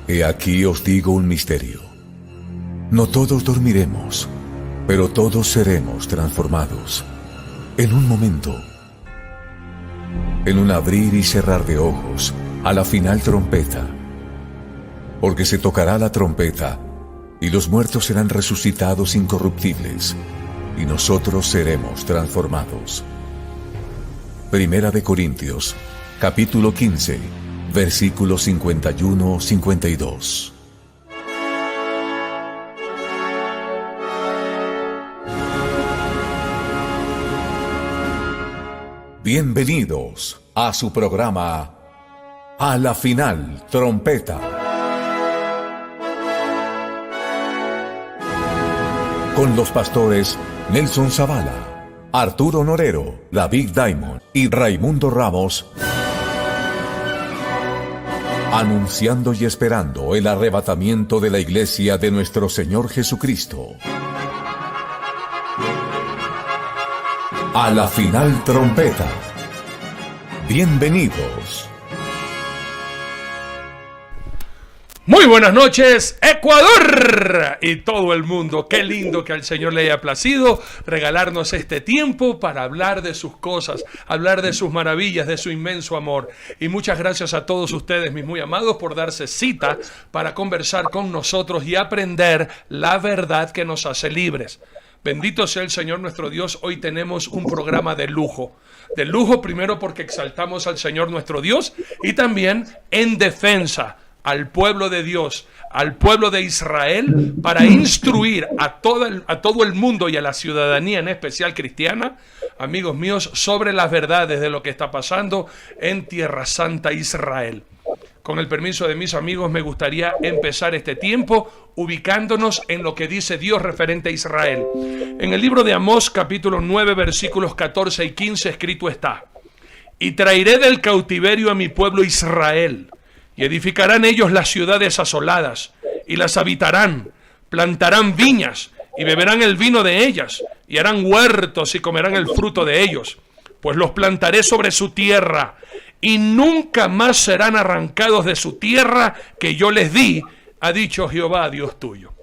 He aquí os digo un misterio. No todos dormiremos, pero todos seremos transformados. En un momento, en un abrir y cerrar de ojos, a la final trompeta. Porque se tocará la trompeta, y los muertos serán resucitados incorruptibles, y nosotros seremos transformados. Primera de Corintios, capítulo 15, versículos 51-52. Bienvenidos a su programa A la Final Trompeta. Con los pastores Nelson Zavala, Arturo Norero, David Diamond y Raimundo Ramos, anunciando y esperando el arrebatamiento de la iglesia de nuestro Señor Jesucristo. A la Final Trompeta. Bienvenidos. Muy buenas noches, Ecuador y todo el mundo. Qué lindo que al Señor le haya placido regalarnos este tiempo para hablar de sus cosas, hablar de sus maravillas, de su inmenso amor. Y muchas gracias a todos ustedes, mis muy amados, por darse cita para conversar con nosotros y aprender la verdad que nos hace libres. Bendito sea el Señor nuestro Dios. Hoy tenemos un programa de lujo. De lujo primero porque exaltamos al Señor nuestro Dios y también en defensa al pueblo de Dios, al pueblo de Israel, para instruir a todo el mundo y a la ciudadanía, en especial cristiana, amigos míos, sobre las verdades de lo que está pasando en Tierra Santa, Israel. Con el permiso de mis amigos, me gustaría empezar este tiempo ubicándonos en lo que dice Dios referente a Israel. En el libro de Amós, capítulo 9, versículos 14 y 15, escrito está: «Y traeré del cautiverio a mi pueblo Israel, y edificarán ellos las ciudades asoladas, y las habitarán, plantarán viñas, y beberán el vino de ellas, y harán huertos y comerán el fruto de ellos, pues los plantaré sobre su tierra, y nunca más serán arrancados de su tierra que yo les di, ha dicho Jehová, Dios tuyo».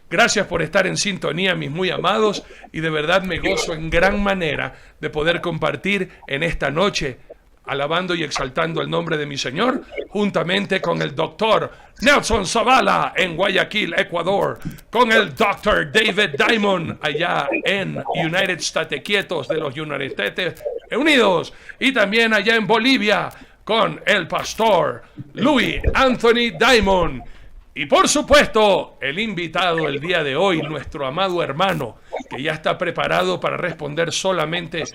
Gracias por estar en sintonía, mis muy amados, y de verdad me gozo en gran manera de poder compartir en esta noche, alabando y exaltando el nombre de mi Señor, juntamente con el doctor Nelson Zavala en Guayaquil, Ecuador, con el doctor David Diamond allá en United States Quietos de los United States Unidos, y también allá en Bolivia con el pastor Louis Anthony Diamond. Y por supuesto, el invitado el día de hoy, nuestro amado hermano, que ya está preparado para responder solamente.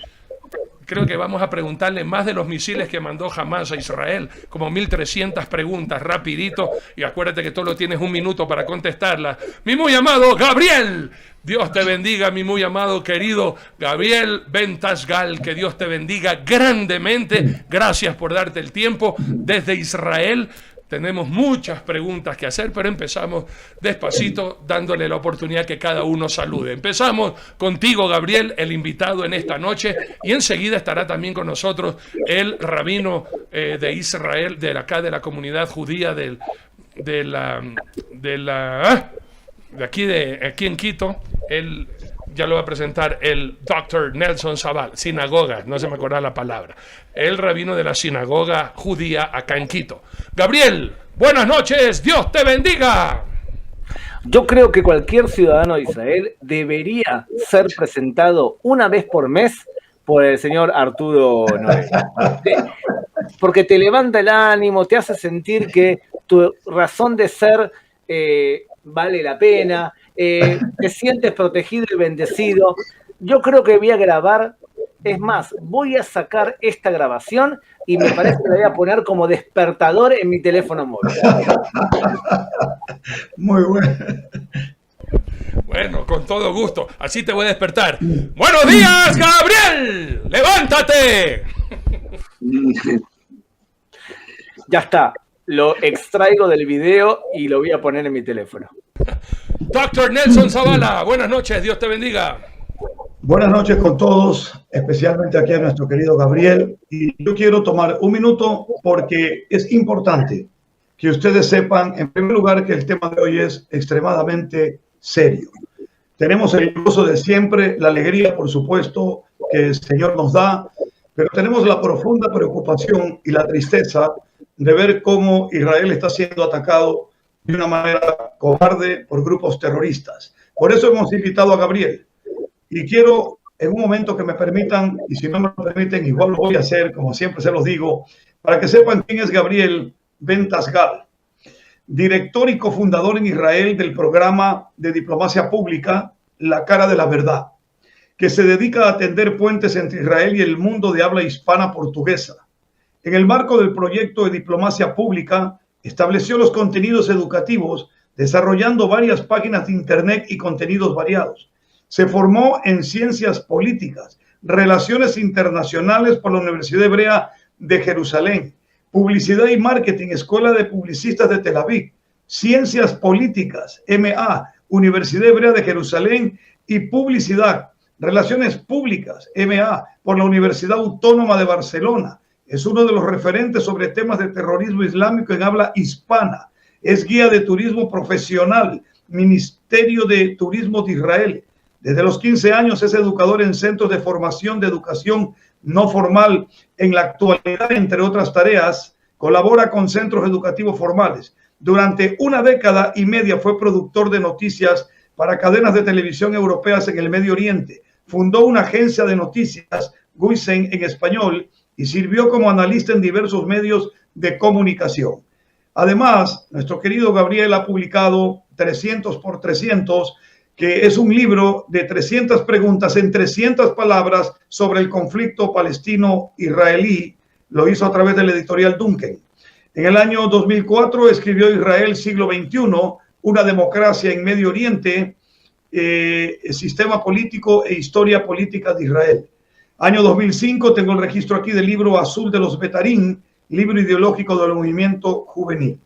Creo que vamos a preguntarle más de los misiles que mandó Hamás a Israel, como 1300 preguntas, rapidito, y acuérdate que solo tienes un minuto para contestarlas. Mi muy amado Gabriel, Dios te bendiga, mi muy amado querido Gabriel Ventasgal, que Dios te bendiga grandemente. Gracias por darte el tiempo desde Israel. Tenemos muchas preguntas que hacer, pero empezamos despacito dándole la oportunidad que cada uno salude. Empezamos contigo, Gabriel, el invitado en esta noche, y enseguida estará también con nosotros el rabino de Israel, de acá de la comunidad judía de aquí en Quito. Él ya lo va a presentar, el Dr. Nelson Zavala, sinagoga, no se me acuerda la palabra, el rabino de la sinagoga judía acá en Quito. Gabriel, buenas noches, Dios te bendiga. Yo creo que cualquier ciudadano de Israel debería ser presentado una vez por mes por el señor Arturo Noel. Porque te levanta el ánimo, te hace sentir que tu razón de ser vale la pena, te sientes protegido y bendecido. Yo creo que voy a grabar, es más, voy a sacar esta grabación y me parece que la voy a poner como despertador en mi teléfono móvil. Muy bueno. Bueno, con todo gusto, así te voy a despertar. ¡Buenos días, Gabriel! ¡Levántate! Ya está, lo extraigo del video y lo voy a poner en mi teléfono. Doctor Nelson Zavala, buenas noches, Dios te bendiga. Buenas noches con todos, especialmente aquí a nuestro querido Gabriel. Y yo quiero tomar un minuto porque es importante que ustedes sepan, en primer lugar, que el tema de hoy es extremadamente serio. Tenemos el gozo de siempre, la alegría, por supuesto, que el Señor nos da, pero tenemos la profunda preocupación y la tristeza de ver cómo Israel está siendo atacado de una manera cobarde por grupos terroristas. Por eso hemos invitado a Gabriel. Y quiero, en un momento que me permitan, y si no me lo permiten, igual lo voy a hacer, como siempre se los digo, para que sepan quién es Gabriel Ben Tasgal, director y cofundador en Israel del programa de diplomacia pública La Cara de la Verdad, que se dedica a atender puentes entre Israel y el mundo de habla hispana portuguesa. En el marco del proyecto de diplomacia pública, estableció los contenidos educativos, desarrollando varias páginas de internet y contenidos variados. Se formó en ciencias políticas, relaciones internacionales por la Universidad Hebrea de Jerusalén, publicidad y marketing, Escuela de Publicistas de Tel Aviv, ciencias políticas, MA, Universidad Hebrea de Jerusalén, y publicidad, relaciones públicas, MA, por la Universidad Autónoma de Barcelona. Es uno de los referentes sobre temas de terrorismo islámico en habla hispana. Es guía de turismo profesional, Ministerio de Turismo de Israel. Desde los 15 años es educador en centros de formación de educación no formal. En la actualidad, entre otras tareas, colabora con centros educativos formales. Durante una década y media fue productor de noticias para cadenas de televisión europeas en el Medio Oriente. Fundó una agencia de noticias, Guisen en español, y sirvió como analista en diversos medios de comunicación. Además, nuestro querido Gabriel ha publicado 300 por 300, que es un libro de 300 preguntas en 300 palabras sobre el conflicto palestino-israelí. Lo hizo a través de la editorial Duncan. En el año 2004 escribió Israel siglo XXI, una democracia en Medio Oriente, sistema político e historia política de Israel. Año 2005, tengo el registro aquí del libro Azul de los Betarín, libro ideológico del movimiento juvenil.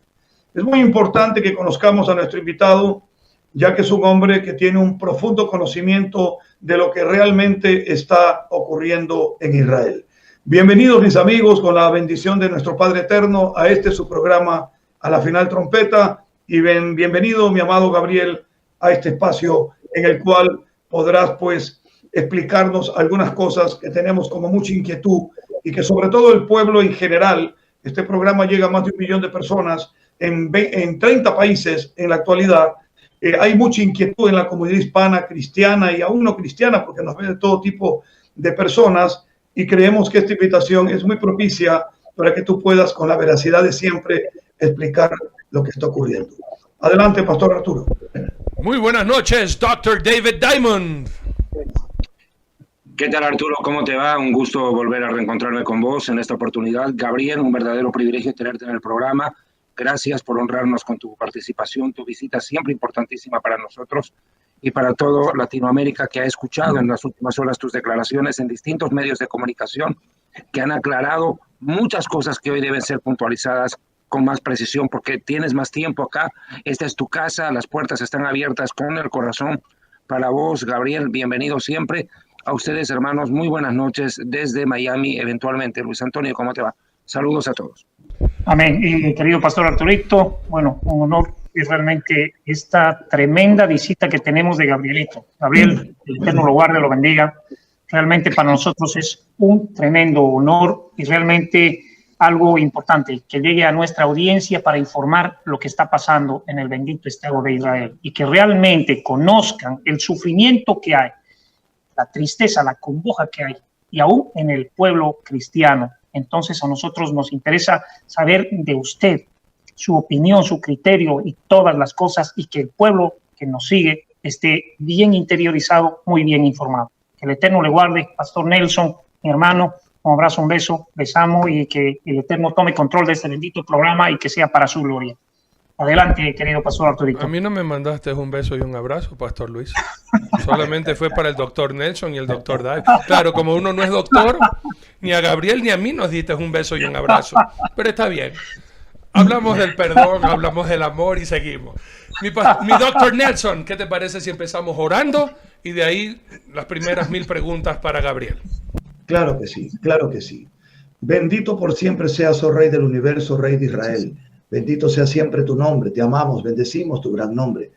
Es muy importante que conozcamos a nuestro invitado, ya que es un hombre que tiene un profundo conocimiento de lo que realmente está ocurriendo en Israel. Bienvenidos, mis amigos, con la bendición de nuestro Padre Eterno, a este su programa, A la Final Trompeta, y bienvenido, mi amado Gabriel, a este espacio en el cual podrás, pues, explicarnos algunas cosas que tenemos como mucha inquietud y que sobre todo el pueblo en general. Este programa llega a más de 1 millón de personas en 30 países en la actualidad. Hay mucha inquietud en la comunidad hispana, cristiana y aún no cristiana, porque nos ve de todo tipo de personas, y creemos que esta invitación es muy propicia para que tú puedas, con la veracidad de siempre, explicar lo que está ocurriendo. Adelante, Pastor Arturo. Muy buenas noches, Dr. David Diamond. ¿Qué tal, Arturo? ¿Cómo te va? Un gusto volver a reencontrarme con vos en esta oportunidad. Gabriel, un verdadero privilegio tenerte en el programa. Gracias por honrarnos con tu participación, tu visita siempre importantísima para nosotros y para toda Latinoamérica, que ha escuchado en las últimas horas tus declaraciones en distintos medios de comunicación que han aclarado muchas cosas que hoy deben ser puntualizadas con más precisión, porque tienes más tiempo acá. Esta es tu casa, las puertas están abiertas con el corazón para vos, Gabriel. Bienvenido siempre. A ustedes, hermanos, muy buenas noches desde Miami, eventualmente. Luis Antonio, ¿cómo te va? Saludos a todos. Amén. Querido Pastor Arturito, bueno, un honor es realmente esta tremenda visita que tenemos de Gabrielito. Gabriel, el Eterno lo guarde, lo bendiga. Realmente para nosotros es un tremendo honor y realmente algo importante, que llegue a nuestra audiencia para informar lo que está pasando en el bendito Estado de Israel y que realmente conozcan el sufrimiento que hay, la tristeza, la congoja que hay, y aún en el pueblo cristiano. Entonces a nosotros nos interesa saber de usted, su opinión, su criterio y todas las cosas, y que el pueblo que nos sigue esté bien interiorizado, muy bien informado. Que el Eterno le guarde. Pastor Nelson, mi hermano, un abrazo, un beso, besamos, y que el Eterno tome control de este bendito programa y que sea para su gloria. Adelante, querido Pastor Arturito. A mí no me mandaste un beso y un abrazo, Pastor Luis. Solamente fue para el doctor Nelson y el doctor David. Claro, como uno no es doctor, ni a Gabriel ni a mí nos diste un beso y un abrazo. Pero está bien. Hablamos del perdón, hablamos del amor y seguimos. Mi doctor Nelson, ¿qué te parece si empezamos orando y de ahí las primeras 1000 preguntas para Gabriel? Claro que sí, claro que sí. Bendito por siempre seas, oh Rey del universo, Rey de Israel. Bendito sea siempre tu nombre. Te amamos, bendecimos tu gran nombre.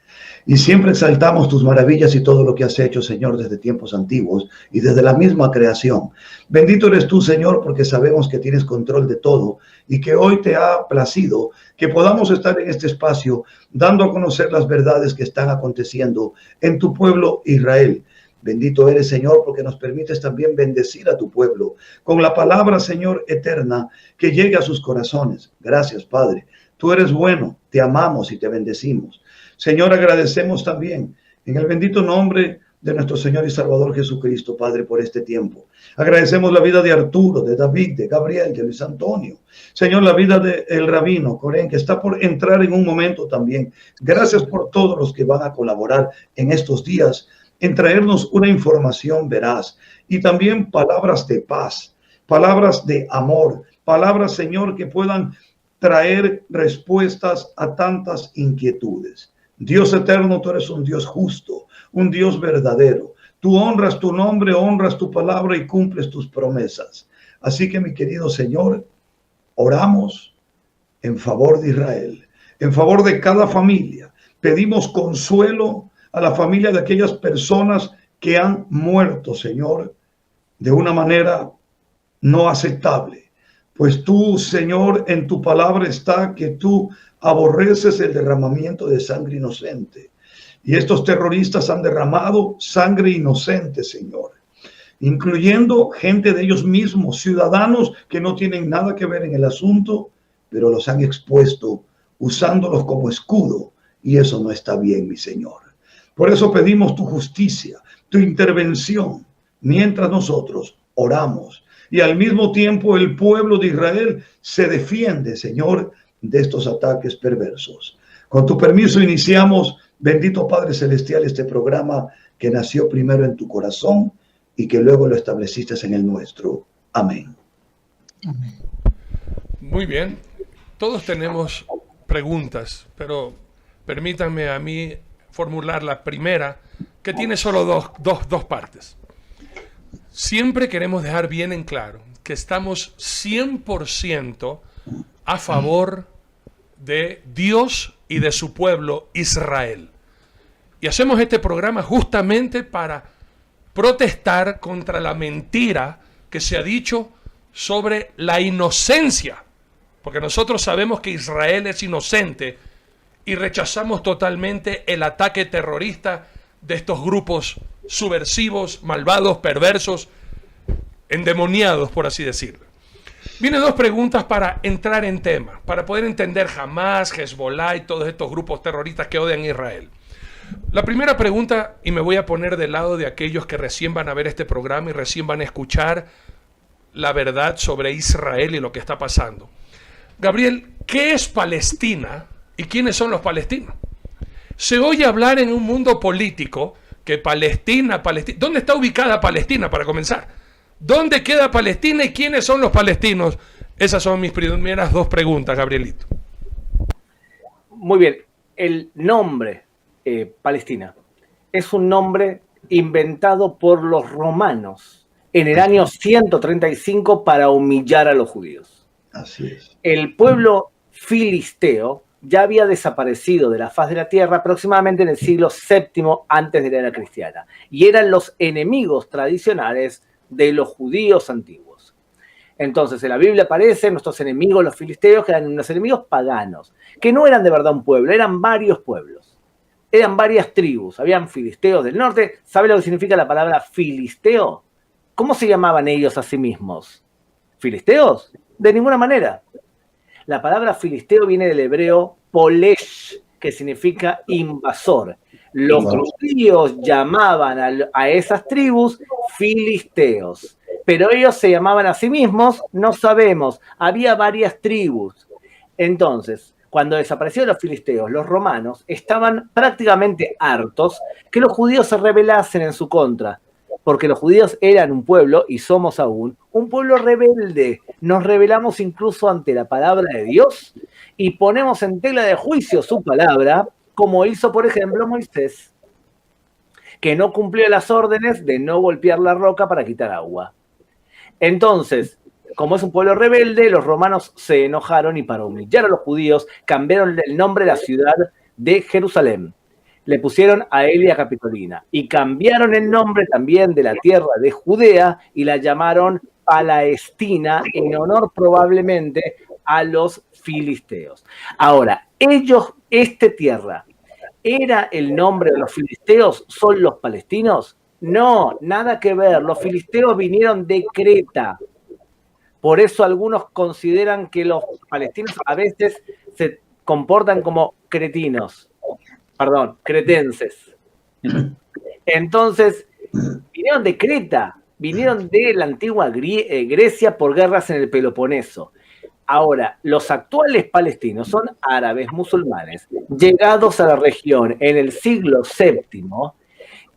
Y siempre exaltamos tus maravillas y todo lo que has hecho, Señor, desde tiempos antiguos y desde la misma creación. Bendito eres tú, Señor, porque sabemos que tienes control de todo y que hoy te ha placido que podamos estar en este espacio dando a conocer las verdades que están aconteciendo en tu pueblo Israel. Bendito eres, Señor, porque nos permites también bendecir a tu pueblo con la palabra, Señor, eterna, que llegue a sus corazones. Gracias, Padre. Tú eres bueno, te amamos y te bendecimos. Señor, agradecemos también en el bendito nombre de nuestro Señor y Salvador Jesucristo, Padre, por este tiempo. Agradecemos la vida de Arturo, de David, de Gabriel, de Luis Antonio. Señor, la vida del rabino Corén, que está por entrar en un momento también. Gracias por todos los que van a colaborar en estos días en traernos una información veraz y también palabras de paz, palabras de amor, palabras, Señor, que puedan traer respuestas a tantas inquietudes. Dios eterno, tú eres un Dios justo, un Dios verdadero. Tú honras tu nombre, honras tu palabra y cumples tus promesas. Así que, mi querido Señor, oramos en favor de Israel, en favor de cada familia. Pedimos consuelo a la familia de aquellas personas que han muerto, Señor, de una manera no aceptable. Pues tú, Señor, en tu palabra está que tú aborreces el derramamiento de sangre inocente. Y estos terroristas han derramado sangre inocente, Señor, incluyendo gente de ellos mismos, ciudadanos que no tienen nada que ver en el asunto, pero los han expuesto usándolos como escudo. Y eso no está bien, mi Señor. Por eso pedimos tu justicia, tu intervención, mientras nosotros oramos. Y al mismo tiempo el pueblo de Israel se defiende, Señor, de estos ataques perversos. Con tu permiso iniciamos, bendito Padre Celestial, este programa que nació primero en tu corazón y que luego lo estableciste en el nuestro. Amén. Muy bien. Todos tenemos preguntas, pero permítanme a mí formular la primera, que tiene solo dos partes. Siempre queremos dejar bien en claro que estamos 100% a favor de Dios y de su pueblo Israel. Y hacemos este programa justamente para protestar contra la mentira que se ha dicho sobre la inocencia, porque nosotros sabemos que Israel es inocente y rechazamos totalmente el ataque terrorista de estos grupos subversivos, malvados, perversos, endemoniados, por así decirlo. Vienen dos preguntas para entrar en tema, para poder entender Hamás, Hezbollah y todos estos grupos terroristas que odian a Israel. La primera pregunta, y me voy a poner del lado de aquellos que recién van a ver este programa y recién van a escuchar la verdad sobre Israel y lo que está pasando. Gabriel, ¿qué es Palestina y quiénes son los palestinos? Se oye hablar en un mundo político que Palestina... ¿Dónde está ubicada Palestina, para comenzar? ¿Dónde queda Palestina y quiénes son los palestinos? Esas son mis primeras dos preguntas, Gabrielito. Muy bien. El nombre Palestina es un nombre inventado por los romanos en el año 135 para humillar a los judíos. Así es. El pueblo filisteo ya había desaparecido de la faz de la tierra aproximadamente en el siglo VII antes de la era cristiana, y eran los enemigos tradicionales de los judíos antiguos. Entonces en la Biblia aparecen nuestros enemigos, los filisteos, que eran unos enemigos paganos, que no eran de verdad un pueblo, eran varios pueblos, eran varias tribus. Habían filisteos del norte. ¿Sabe lo que significa la palabra filisteo? ¿Cómo se llamaban ellos a sí mismos? ¿Filisteos? De ninguna manera. La palabra filisteo viene del hebreo polesh, que significa invasor. Los judíos llamaban a esas tribus filisteos, pero ellos se llamaban a sí mismos, no sabemos, había varias tribus. Entonces, cuando desaparecieron los filisteos, los romanos estaban prácticamente hartos que los judíos se rebelasen en su contra, porque los judíos eran un pueblo, y somos aún, un pueblo rebelde. Nos rebelamos incluso ante la palabra de Dios y ponemos en tela de juicio su palabra, como hizo, por ejemplo, Moisés, que no cumplió las órdenes de no golpear la roca para quitar agua. Entonces, como es un pueblo rebelde, los romanos se enojaron y para humillar a los judíos cambiaron el nombre de la ciudad de Jerusalén. Le pusieron Aelia Capitolina y cambiaron el nombre también de la tierra de Judea y la llamaron Palestina en honor probablemente a los filisteos. Ahora, esta tierra, ¿era el nombre de los filisteos? ¿Son los palestinos? No, nada que ver. Los filisteos vinieron de Creta. Por eso algunos consideran que los palestinos a veces se comportan como cretenses. Entonces, vinieron de Creta, vinieron de la antigua Grecia por guerras en el Peloponeso. Ahora, los actuales palestinos son árabes musulmanes, llegados a la región en el siglo VII,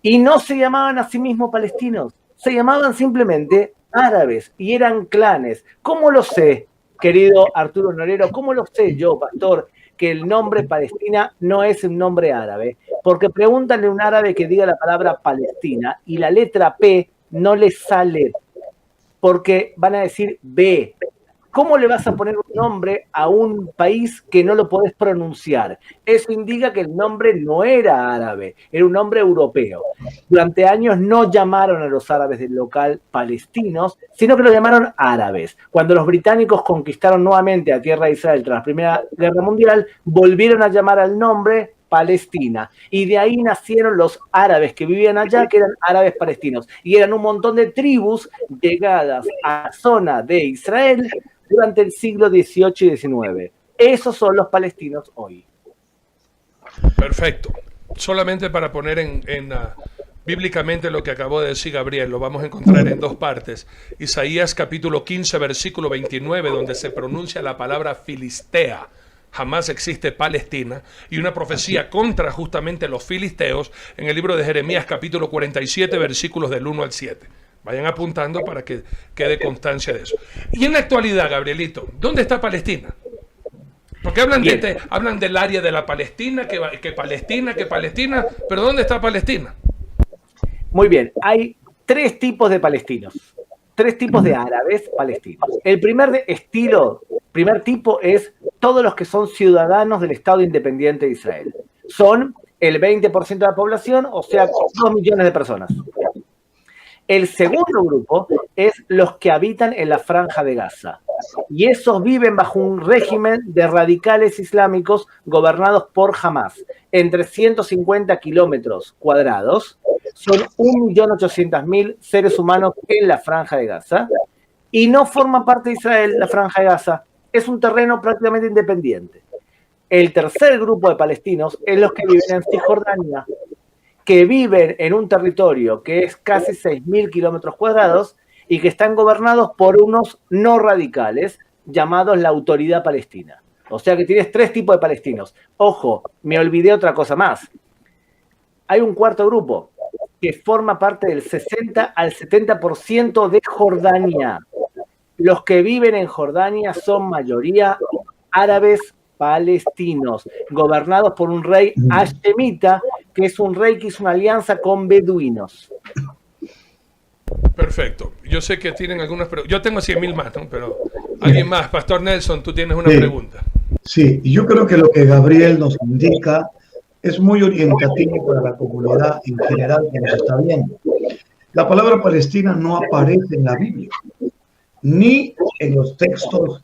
y no se llamaban a sí mismos palestinos, se llamaban simplemente árabes y eran clanes. ¿Cómo lo sé, querido Arturo Norero? ¿Cómo lo sé yo, pastor, que el nombre Palestina no es un nombre árabe? Porque pregúntale a un árabe que diga la palabra Palestina y la letra P no le sale, porque van a decir B. ¿Cómo le vas a poner un nombre a un país que no lo podés pronunciar? Eso indica que el nombre no era árabe, era un nombre europeo. Durante años no llamaron a los árabes del local palestinos, sino que lo llamaron árabes. Cuando los británicos conquistaron nuevamente a tierra de Israel tras la Primera Guerra Mundial, volvieron a llamar al nombre Palestina. Y de ahí nacieron los árabes que vivían allá, que eran árabes palestinos. Y eran un montón de tribus llegadas a la zona de Israel durante el siglo XVIII y XIX. Esos son los palestinos hoy. Perfecto. Solamente para poner bíblicamente lo que acabó de decir Gabriel, lo vamos a encontrar en dos partes. Isaías capítulo 15, versículo 29, donde se pronuncia la palabra filistea. Jamás existe Palestina, y una profecía contra justamente los filisteos en el libro de Jeremías capítulo 47, versículos del 1 al 7. Vayan apuntando para que quede constancia de eso. Y en la actualidad, Gabrielito, ¿dónde está Palestina? Porque hablan del área de la Palestina, que Palestina, pero ¿dónde está Palestina? Muy bien, hay tres tipos de palestinos, tres tipos de árabes palestinos. El primer tipo es todos los que son ciudadanos del Estado Independiente de Israel. Son el 20% de la población, o sea, 2 millones de personas. El segundo grupo es los que habitan en la Franja de Gaza. Y esos viven bajo un régimen de radicales islámicos gobernados por Hamas. En 350 kilómetros cuadrados son 1.800.000 seres humanos en la Franja de Gaza. Y no forma parte de Israel la Franja de Gaza. Es un terreno prácticamente independiente. El tercer grupo de palestinos es los que viven en Cisjordania, que viven en un territorio que es casi 6.000 kilómetros cuadrados y que están gobernados por unos no radicales llamados la Autoridad Palestina. O sea que tienes tres tipos de palestinos. Ojo, me olvidé otra cosa más. Hay un cuarto grupo que forma parte del 60 al 70% de Jordania. Los que viven en Jordania son mayoría árabes palestinos, gobernados por un rey hashemita, que es un rey que hizo una alianza con beduinos. Perfecto. Yo sé que tienen algunas preguntas. Yo tengo 100.000 más, ¿no? Pero alguien más. Pastor Nelson, tú tienes una pregunta. Sí, y yo creo que lo que Gabriel nos indica es muy orientativo para la comunidad en general que nos está viendo. La palabra Palestina no aparece en la Biblia, ni en los textos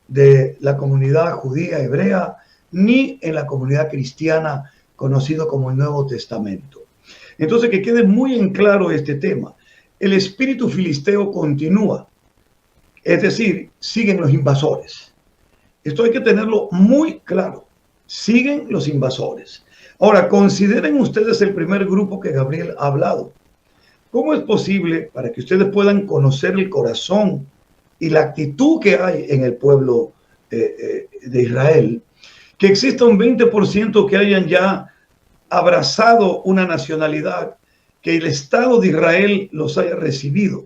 de la comunidad judía hebrea, ni en la comunidad cristiana conocido como el Nuevo Testamento. Entonces, que quede muy en claro este tema. El espíritu filisteo continúa, es decir, siguen los invasores. Esto hay que tenerlo muy claro. Siguen los invasores. Ahora, consideren ustedes el primer grupo que Gabriel ha hablado. ¿Cómo es posible, para que ustedes puedan conocer el corazón y la actitud que hay en el pueblo de Israel, que exista un 20% que hayan ya abrazado una nacionalidad, que el Estado de Israel los haya recibido?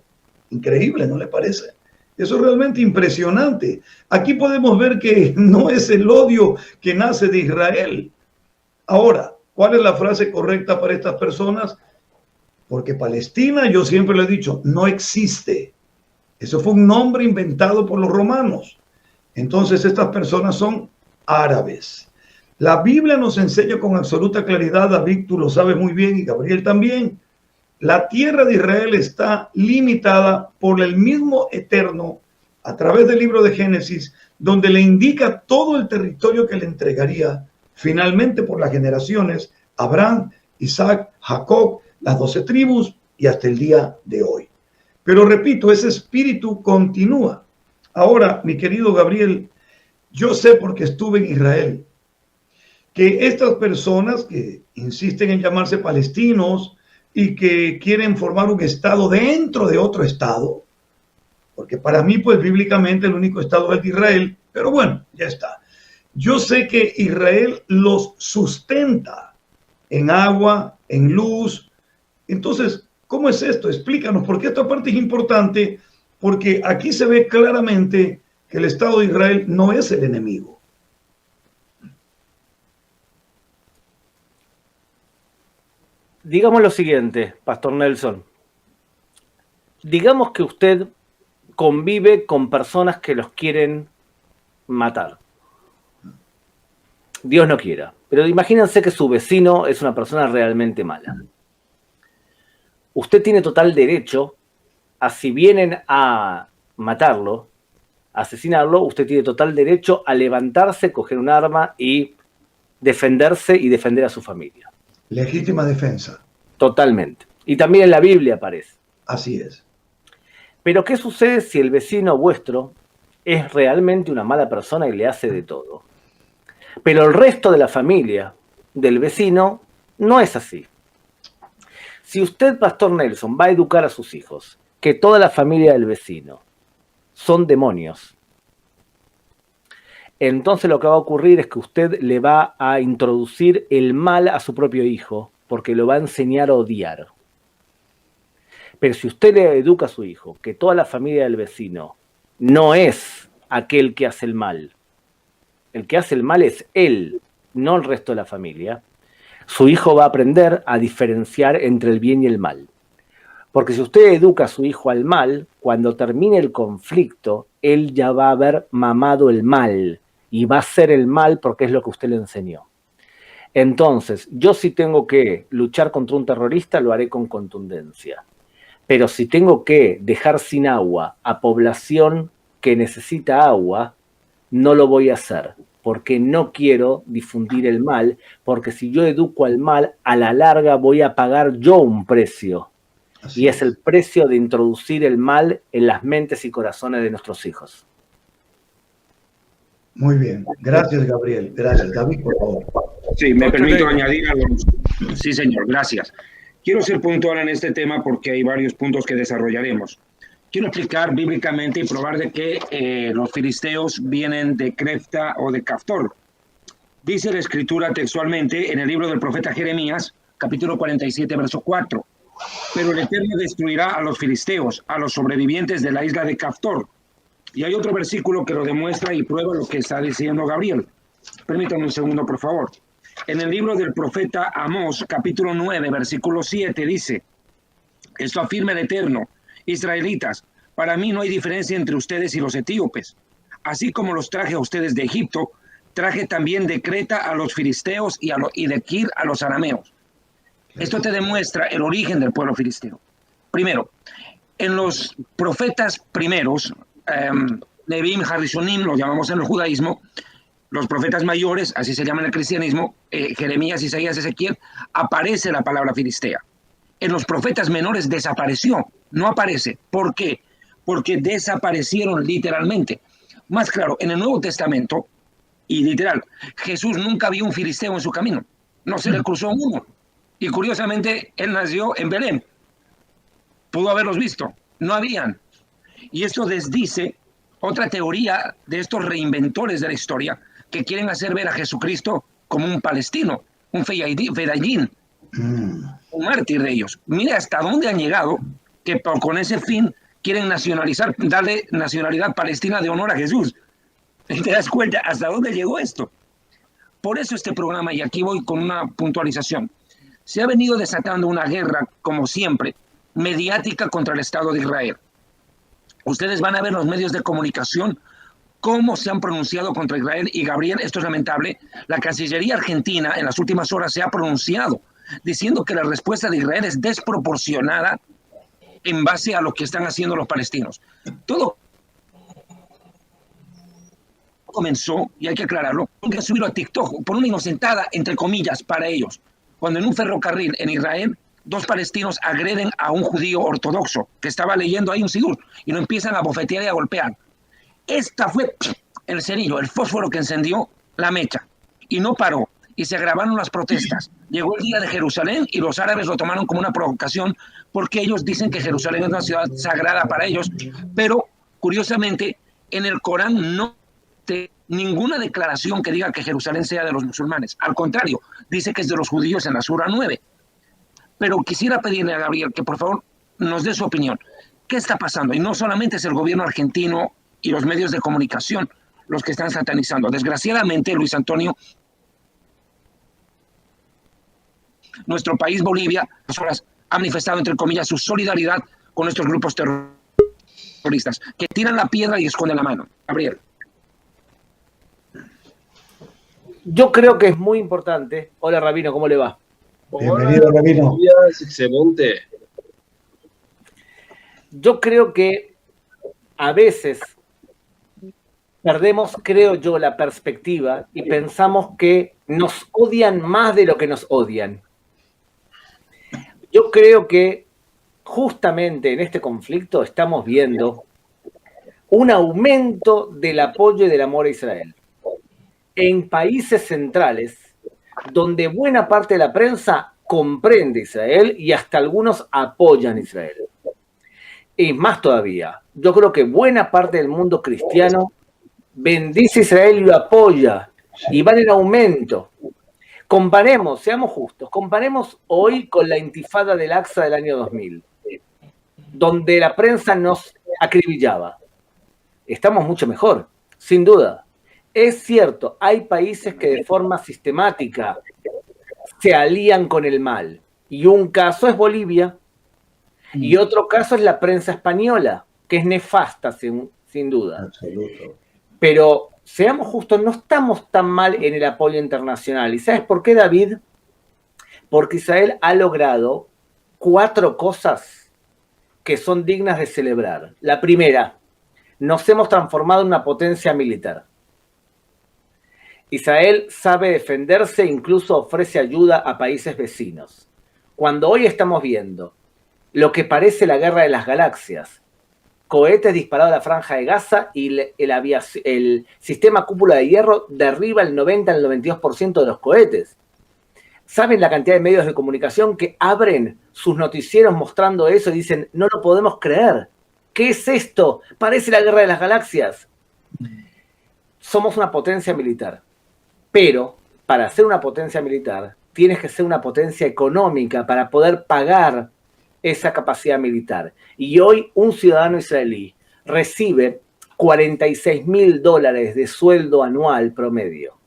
Increíble, ¿no le parece? Eso es realmente impresionante. Aquí podemos ver que no es el odio que nace de Israel. Ahora, ¿cuál es la frase correcta para estas personas? Porque Palestina, yo siempre lo he dicho, no existe. Eso fue un nombre inventado por los romanos. Entonces estas personas son árabes. La Biblia nos enseña con absoluta claridad, David, tú lo sabes muy bien y Gabriel también, la tierra de Israel está limitada por el mismo Eterno a través del libro de Génesis, donde le indica todo el territorio que le entregaría finalmente por las generaciones Abraham, Isaac, Jacob, las 12 tribus y hasta el día de hoy. Pero repito, ese espíritu continúa. Ahora, mi querido Gabriel, yo sé porque estuve en Israel, que estas personas que insisten en llamarse palestinos y que quieren formar un estado dentro de otro estado, porque para mí, pues bíblicamente el único estado es de Israel, pero bueno, ya está. Yo sé que Israel los sustenta en agua, en luz. Entonces, ¿cómo es esto? Explícanos, porque esta parte es importante, porque aquí se ve claramente que el Estado de Israel no es el enemigo. Digamos lo siguiente, Pastor Nelson. Digamos que usted convive con personas que los quieren matar. Dios no quiera. Pero imagínense que su vecino es una persona realmente mala. Usted tiene total derecho a, si vienen a matarlo, a asesinarlo, usted tiene total derecho a levantarse, coger un arma y defenderse y defender a su familia. Legítima defensa. Totalmente. Y también en la Biblia aparece. Así es. Pero ¿qué sucede si el vecino vuestro es realmente una mala persona y le hace de todo? Pero el resto de la familia del vecino no es así. Si usted, Pastor Nelson, va a educar a sus hijos que toda la familia del vecino son demonios, entonces lo que va a ocurrir es que usted le va a introducir el mal a su propio hijo, porque lo va a enseñar a odiar. Pero si usted le educa a su hijo que toda la familia del vecino no es aquel que hace el mal es él, no el resto de la familia, su hijo va a aprender a diferenciar entre el bien y el mal. Porque si usted educa a su hijo al mal, cuando termine el conflicto, él ya va a haber mamado el mal y va a hacer el mal porque es lo que usted le enseñó. Entonces, yo si tengo que luchar contra un terrorista, lo haré con contundencia. Pero si tengo que dejar sin agua a población que necesita agua, no lo voy a hacer, porque no quiero difundir el mal, porque si yo educo al mal, a la larga voy a pagar yo un precio. Y es el precio de introducir el mal en las mentes y corazones de nuestros hijos. Muy bien. Gracias, Gabriel. Gracias. David, por favor. Sí, me permito añadir algo. Sí, señor. Gracias. Quiero ser puntual en este tema porque hay varios puntos que desarrollaremos. Quiero explicar bíblicamente y probar de que los filisteos vienen de Crefta o de Caftor. Dice la escritura textualmente en el libro del profeta Jeremías, capítulo 47, verso 4. Pero el Eterno destruirá a los filisteos, a los sobrevivientes de la isla de Caftor. Y hay otro versículo que lo demuestra y prueba lo que está diciendo Gabriel. Permítanme un segundo, por favor. En el libro del profeta Amós, capítulo 9, versículo 7, dice: esto afirma el Eterno: israelitas, para mí no hay diferencia entre ustedes y los etíopes. Así como los traje a ustedes de Egipto, traje también de Creta a los filisteos y de Kir a los arameos. Esto te demuestra el origen del pueblo filisteo. Primero, en los profetas primeros, Nebim, Harishonim, los llamamos en el judaísmo, los profetas mayores, así se llama en el cristianismo, Jeremías, Isaías, Ezequiel, aparece la palabra filistea. En los profetas menores desapareció, no aparece. ¿Por qué? Porque desaparecieron literalmente. Más claro, en el Nuevo Testamento, y literal, Jesús nunca vio un filisteo en su camino, no se le cruzó uno. Y curiosamente, él nació en Belén. Pudo haberlos visto, no habían. Y esto desdice otra teoría de estos reinventores de la historia que quieren hacer ver a Jesucristo como un palestino, un fedayín, un mártir de ellos. Mira hasta dónde han llegado, que con ese fin quieren nacionalizar, darle nacionalidad palestina de honor a Jesús. ¿Te das cuenta hasta dónde llegó esto? Por eso este programa, y aquí voy con una puntualización, se ha venido desatando una guerra, como siempre, mediática contra el Estado de Israel. Ustedes van a ver los medios de comunicación cómo se han pronunciado contra Israel. Y Gabriel, esto es lamentable, la Cancillería argentina en las últimas horas se ha pronunciado diciendo que la respuesta de Israel es desproporcionada en base a lo que están haciendo los palestinos. Todo comenzó, y hay que aclararlo, que subirlo a TikTok por una inocentada, entre comillas, para ellos. Cuando en un ferrocarril en Israel, 2 palestinos agreden a un judío ortodoxo que estaba leyendo ahí un sidur y lo empiezan a bofetear y a golpear. Esta fue el cerillo, el fósforo que encendió la mecha y no paró. Y se agravaron las protestas. Llegó el día de Jerusalén y los árabes lo tomaron como una provocación porque ellos dicen que Jerusalén es una ciudad sagrada para ellos, pero curiosamente en el Corán no hay ninguna declaración que diga que Jerusalén sea de los musulmanes. Al contrario, dice que es de los judíos en la Sura 9. Pero quisiera pedirle a Gabriel que por favor nos dé su opinión. ¿Qué está pasando? Y no solamente es el gobierno argentino y los medios de comunicación los que están satanizando. Desgraciadamente, Luis Antonio, nuestro país, Bolivia, ha manifestado, entre comillas, su solidaridad con estos grupos terroristas que tiran la piedra y esconden la mano. Gabriel. Yo creo que es muy importante. Hola, Rabino, ¿cómo le va? Bienvenido, Rabino. Es excelente. Yo creo que a veces perdemos, creo yo, la perspectiva y pensamos que nos odian más de lo que nos odian. Yo creo que justamente en este conflicto estamos viendo un aumento del apoyo y del amor a Israel. En países centrales, donde buena parte de la prensa comprende a Israel y hasta algunos apoyan a Israel. Y más todavía, yo creo que buena parte del mundo cristiano bendice a Israel y lo apoya, y van en aumento. Comparemos, seamos justos, comparemos hoy con la intifada del Aqsa del año 2000, donde la prensa nos acribillaba. Estamos mucho mejor, sin duda. Es cierto, hay países que de forma sistemática se alían con el mal. Y un caso es Bolivia, y otro caso es la prensa española, que es nefasta, sin duda. Absoluto. Pero seamos justos, no estamos tan mal en el apoyo internacional. ¿Y sabes por qué, David? Porque Israel ha logrado 4 cosas que son dignas de celebrar. La primera, nos hemos transformado en una potencia militar. Israel sabe defenderse e incluso ofrece ayuda a países vecinos. Cuando hoy estamos viendo lo que parece la guerra de las galaxias, cohetes disparados a la franja de Gaza y el sistema cúpula de hierro derriba el 90 al 92% de los cohetes. ¿Saben la cantidad de medios de comunicación que abren sus noticieros mostrando eso y dicen, no lo podemos creer? ¿Qué es esto? Parece la guerra de las galaxias. Somos una potencia militar. Pero para ser una potencia militar, tienes que ser una potencia económica para poder pagar esa capacidad militar. Y hoy un ciudadano israelí recibe $46.000 de sueldo anual promedio.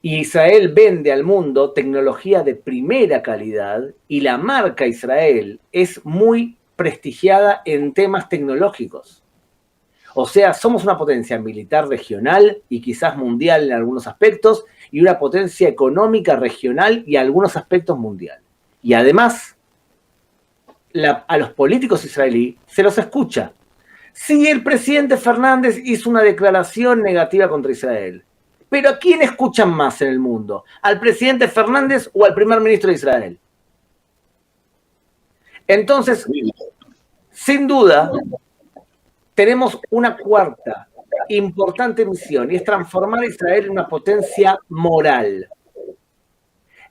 Y Israel vende al mundo tecnología de primera calidad y la marca Israel es muy prestigiada en temas tecnológicos. O sea, somos una potencia militar regional y quizás mundial en algunos aspectos y una potencia económica regional y en algunos aspectos mundial. Y además, a los políticos israelíes se los escucha. Sí, el presidente Fernández hizo una declaración negativa contra Israel. Pero ¿a quién escuchan más en el mundo? ¿Al presidente Fernández o al primer ministro de Israel? Entonces, sin duda, tenemos una cuarta importante misión y es transformar a Israel en una potencia moral.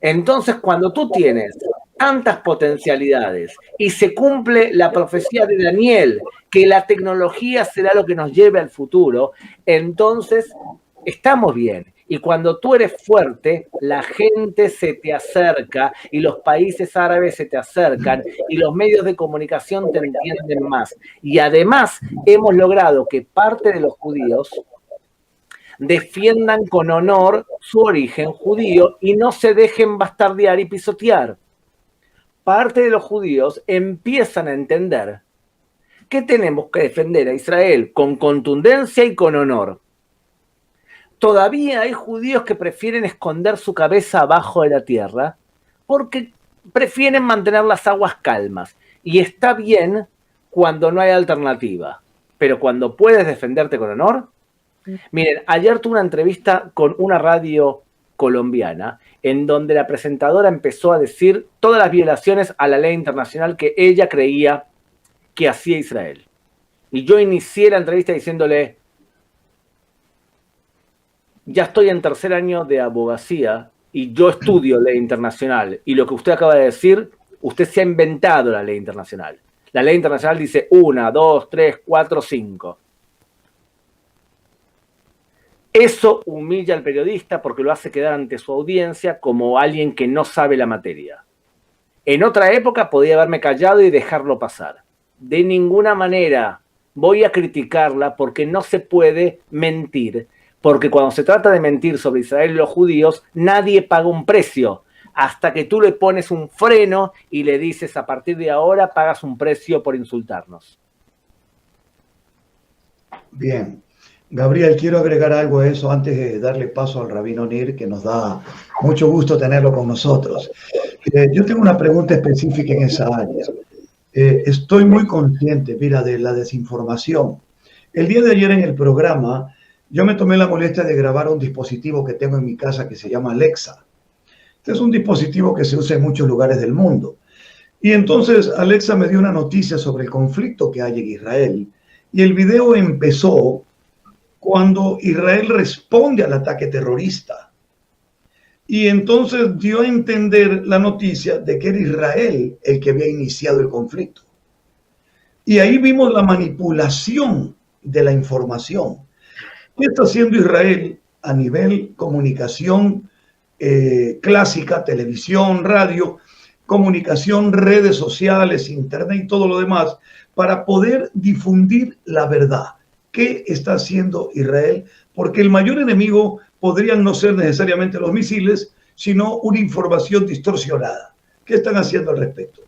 Entonces, cuando tú tienes tantas potencialidades y se cumple la profecía de Daniel, que la tecnología será lo que nos lleve al futuro, entonces estamos bien. Y cuando tú eres fuerte, la gente se te acerca y los países árabes se te acercan y los medios de comunicación te entienden más. Y además hemos logrado que parte de los judíos defiendan con honor su origen judío y no se dejen bastardear y pisotear. Parte de los judíos empiezan a entender que tenemos que defender a Israel con contundencia y con honor. Todavía hay judíos que prefieren esconder su cabeza abajo de la tierra porque prefieren mantener las aguas calmas. Y está bien cuando no hay alternativa, pero cuando puedes defenderte con honor. Miren, ayer tuve una entrevista con una radio colombiana en donde la presentadora empezó a decir todas las violaciones a la ley internacional que ella creía que hacía Israel. Y yo inicié la entrevista diciéndole: ya estoy en tercer año de abogacía y yo estudio ley internacional, y lo que usted acaba de decir, usted se ha inventado la ley internacional. La ley internacional dice 1, 2, 3, 4, 5. Eso humilla al periodista porque lo hace quedar ante su audiencia como alguien que no sabe la materia. En otra época podía haberme callado y dejarlo pasar. De ninguna manera voy a criticarla porque no se puede mentir. Porque cuando se trata de mentir sobre Israel y los judíos, nadie paga un precio. Hasta que tú le pones un freno y le dices: a partir de ahora pagas un precio por insultarnos. Bien. Gabriel, quiero agregar algo a eso antes de darle paso al rabino Nir, que nos da mucho gusto tenerlo con nosotros. Yo tengo una pregunta específica en esa área. Estoy muy consciente, mira, de la desinformación. El día de ayer en el programa, yo me tomé la molestia de grabar un dispositivo que tengo en mi casa que se llama Alexa. Este es un dispositivo que se usa en muchos lugares del mundo. Y entonces Alexa me dio una noticia sobre el conflicto que hay en Israel. Y el video empezó cuando Israel responde al ataque terrorista. Y entonces dio a entender la noticia de que era Israel el que había iniciado el conflicto. Y ahí vimos la manipulación de la información. ¿Qué está haciendo Israel a nivel comunicación clásica, televisión, radio, comunicación, redes sociales, internet y todo lo demás, para poder difundir la verdad? ¿Qué está haciendo Israel? Porque el mayor enemigo podrían no ser necesariamente los misiles, sino una información distorsionada. ¿Qué están haciendo al respecto?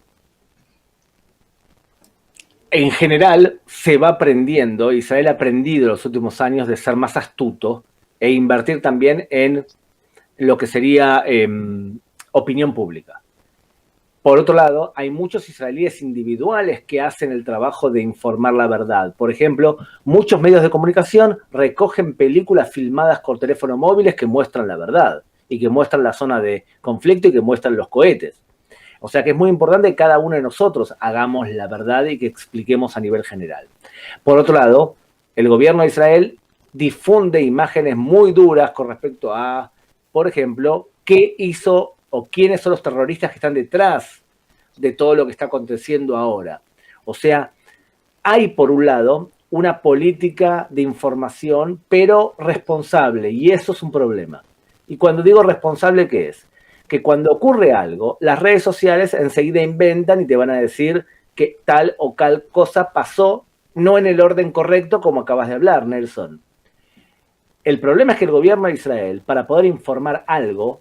En general, se va aprendiendo. Israel ha aprendido en los últimos años de ser más astuto e invertir también en lo que sería opinión pública. Por otro lado, hay muchos israelíes individuales que hacen el trabajo de informar la verdad. Por ejemplo, muchos medios de comunicación recogen películas filmadas con teléfonos móviles que muestran la verdad y que muestran la zona de conflicto y que muestran los cohetes. O sea que es muy importante que cada uno de nosotros hagamos la verdad y que expliquemos a nivel general. Por otro lado, el gobierno de Israel difunde imágenes muy duras con respecto a, por ejemplo, qué hizo o quiénes son los terroristas que están detrás de todo lo que está aconteciendo ahora. O sea, hay por un lado una política de información, pero responsable, y eso es un problema. Y cuando digo responsable, ¿qué es? Que cuando ocurre algo, las redes sociales enseguida inventan y te van a decir que tal o cual cosa pasó, no en el orden correcto como acabas de hablar, Nelson. El problema es que el gobierno de Israel, para poder informar algo,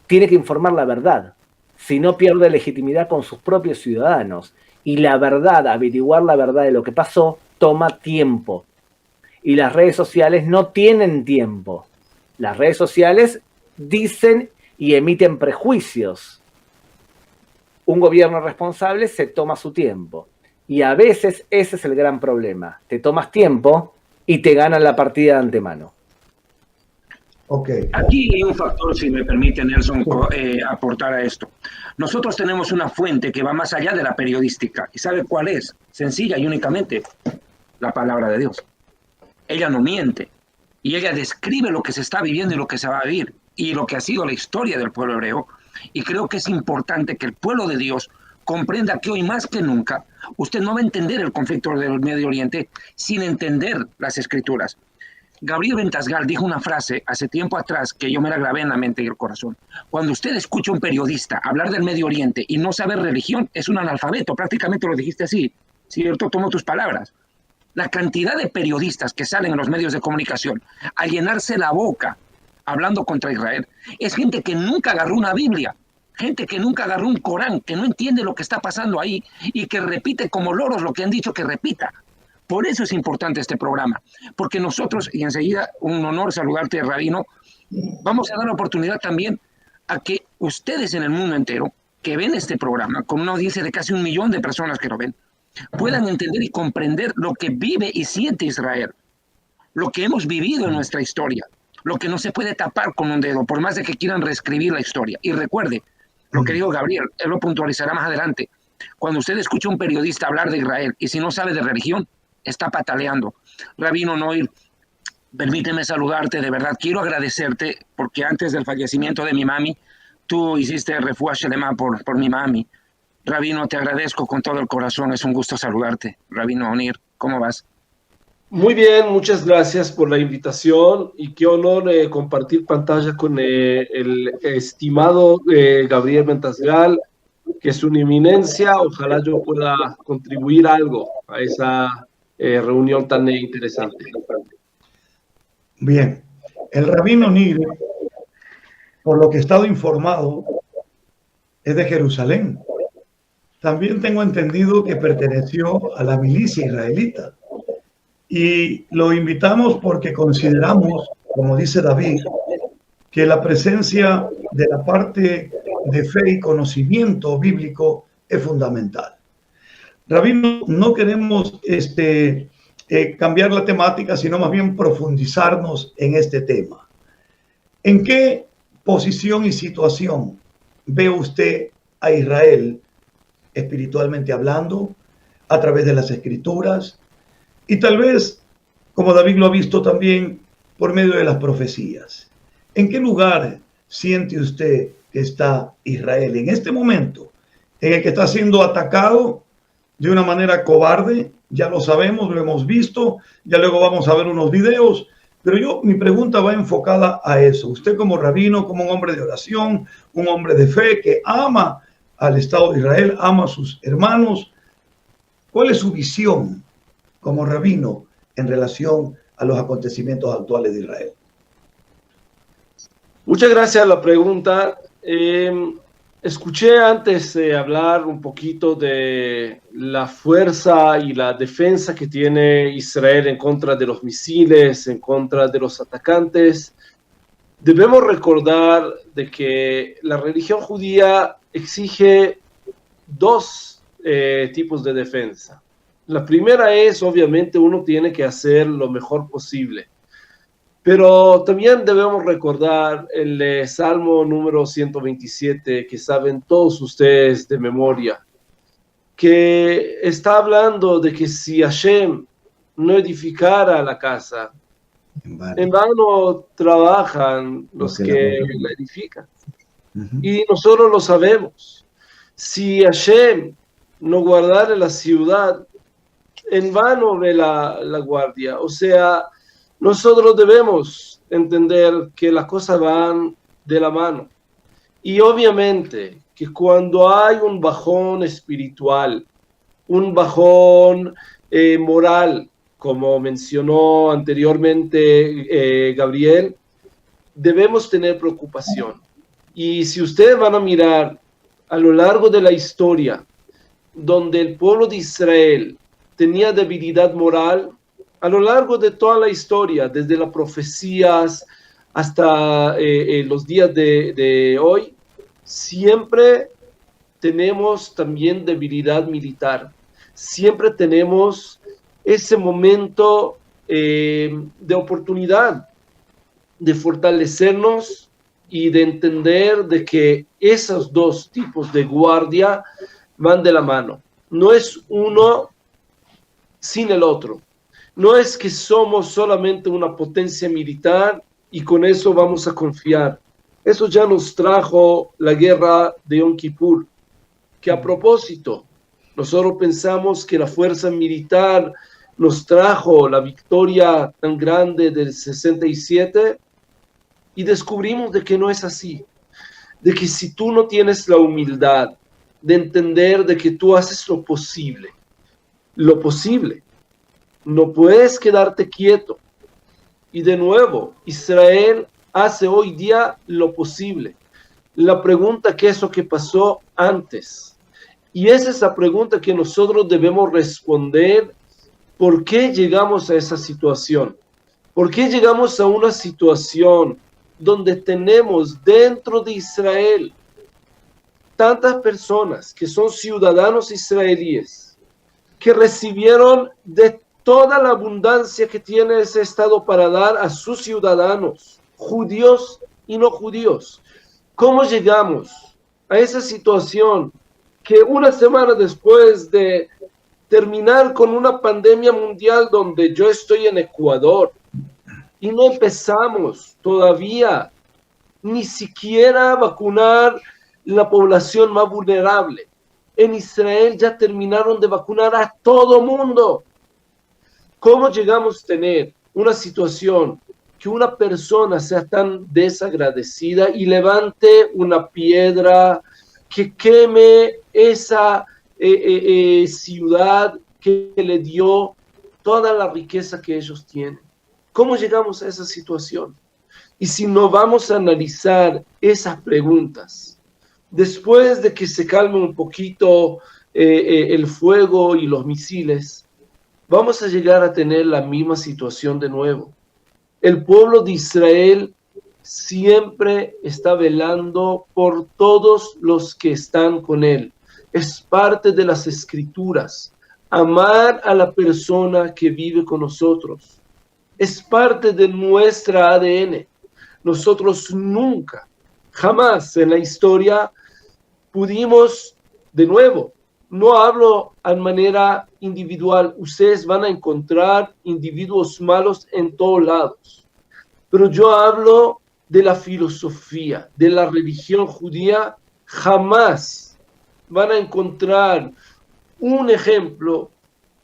tiene que informar la verdad, si no pierde legitimidad con sus propios ciudadanos. Y la verdad, averiguar la verdad de lo que pasó, toma tiempo. Y las redes sociales no tienen tiempo. Las redes sociales dicen y emiten prejuicios. Un gobierno responsable se toma su tiempo. Y a veces ese es el gran problema. Te tomas tiempo y te ganan la partida de antemano. Okay. Aquí hay un factor, si me permite, Nelson, aportar a esto. Nosotros tenemos una fuente que va más allá de la periodística. ¿Y sabe cuál es? Sencilla y únicamente la palabra de Dios. Ella no miente. Y ella describe lo que se está viviendo y lo que se va a vivir. Y lo que ha sido la historia del pueblo hebreo. Y creo que es importante que el pueblo de Dios comprenda que hoy más que nunca usted no va a entender el conflicto del Medio Oriente sin entender las Escrituras. Gabriel Ventasgal dijo una frase hace tiempo atrás que yo me la grabé en la mente y el corazón. Cuando usted escucha a un periodista hablar del Medio Oriente y no sabe religión, es un analfabeto. Prácticamente lo dijiste así, ¿cierto? Tomo tus palabras. La cantidad de periodistas que salen en los medios de comunicación a llenarse la boca hablando contra Israel es gente que nunca agarró una Biblia. gente que nunca agarró un Corán, que no entiende lo que está pasando ahí y que repite como loros lo que han dicho que repita. Por eso es importante este programa, porque nosotros, y enseguida un honor saludarte, Rabino, vamos a dar la oportunidad también a que ustedes en el mundo entero, que ven este programa, con una audiencia de casi 1 millón de personas que lo ven, puedan entender y comprender lo que vive y siente Israel, lo que hemos vivido en nuestra historia, lo que no se puede tapar con un dedo, por más de que quieran reescribir la historia. Y recuerde, lo que dijo Gabriel, él lo puntualizará más adelante, cuando usted escucha a un periodista hablar de Israel, y si no sabe de religión, está pataleando. Rabino Noir, permíteme saludarte, de verdad, quiero agradecerte, porque antes del fallecimiento de mi mami, tú hiciste refuá shelema por mi mami. Rabino, te agradezco con todo el corazón, es un gusto saludarte. Rabino Onir, ¿cómo vas? Muy bien, muchas gracias por la invitación y qué honor compartir pantalla con el estimado Gabriel Mentasgal, que es una eminencia. Ojalá yo pueda contribuir algo a esa reunión tan interesante. Bien, el rabino Nir, por lo que he estado informado, es de Jerusalén. También tengo entendido que perteneció a la milicia israelita. Y lo invitamos porque consideramos, como dice David, que la presencia de la parte de fe y conocimiento bíblico es fundamental. Rabino, no queremos cambiar la temática, sino más bien profundizarnos en este tema. ¿En qué posición y situación ve usted a Israel espiritualmente hablando, a través de las Escrituras? Y tal vez, como David lo ha visto también, por medio de las profecías. ¿En qué lugar siente usted que está Israel en este momento? ¿En el que está siendo atacado de una manera cobarde? Ya lo sabemos, lo hemos visto, ya luego vamos a ver unos videos, pero mi pregunta va enfocada a eso. Usted como rabino, como un hombre de oración, un hombre de fe que ama al Estado de Israel, ama a sus hermanos, ¿cuál es su visión como rabino en relación a los acontecimientos actuales de Israel? Muchas gracias a la pregunta. Escuché antes hablar un poquito de la fuerza y la defensa que tiene Israel en contra de los misiles, en contra de los atacantes. Debemos recordar de que la religión judía exige 2 tipos de defensa. La primera es, obviamente, uno tiene que hacer lo mejor posible. Pero también debemos recordar el Salmo número 127, que saben todos ustedes de memoria, que está hablando de que si Hashem no edificara la casa, en vano trabajan los que la edifican. Y nosotros lo sabemos. Si Hashem no guardara la ciudad, en vano ve la guardia. O sea, nosotros debemos entender que las cosas van de la mano. Y obviamente que cuando hay un bajón espiritual, un bajón moral, como mencionó anteriormente Gabriel, debemos tener preocupación. Y si ustedes van a mirar a lo largo de la historia, donde el pueblo de Israel tenía debilidad moral, a lo largo de toda la historia, desde las profecías hasta los días de hoy, siempre tenemos también debilidad militar. Siempre tenemos ese momento de oportunidad de fortalecernos y de entender de que esos 2 tipos de guardia van de la mano. No es uno sin el otro. No es que somos solamente una potencia militar y con eso vamos a confiar. Eso ya nos trajo la guerra de Yom Kippur, que a propósito, nosotros pensamos que la fuerza militar nos trajo la victoria tan grande del 67 y descubrimos de que no es así. De que si tú no tienes la humildad de entender de que tú haces lo posible, no puedes quedarte quieto. Y de nuevo, Israel hace hoy día lo posible. la pregunta ¿qué es lo que pasó antes? Y esa es la pregunta que nosotros debemos responder. ¿Por qué llegamos a esa situación? ¿Por qué llegamos a una situación donde tenemos dentro de Israel tantas personas que son ciudadanos israelíes, que recibieron de toda la abundancia que tiene ese Estado para dar a sus ciudadanos, judíos y no judíos? ¿Cómo llegamos a esa situación que una semana después de terminar con una pandemia mundial donde yo estoy en Ecuador y no empezamos todavía ni siquiera a vacunar la población más vulnerable? En Israel ya terminaron de vacunar a todo mundo. ¿Cómo llegamos a tener una situación que una persona sea tan desagradecida y levante una piedra que queme esa ciudad que le dio toda la riqueza que ellos tienen? ¿Cómo llegamos a esa situación? Y si no vamos a analizar esas preguntas, después de que se calme un poquito el fuego y los misiles, vamos a llegar a tener la misma situación de nuevo. El pueblo de Israel siempre está velando por todos los que están con él. Es parte de las escrituras, amar a la persona que vive con nosotros. Es parte de nuestra ADN. Nosotros nunca, jamás en la historia pudimos, de nuevo, no hablo de manera individual, ustedes van a encontrar individuos malos en todos lados, pero yo hablo de la filosofía, de la religión judía. Jamás van a encontrar un ejemplo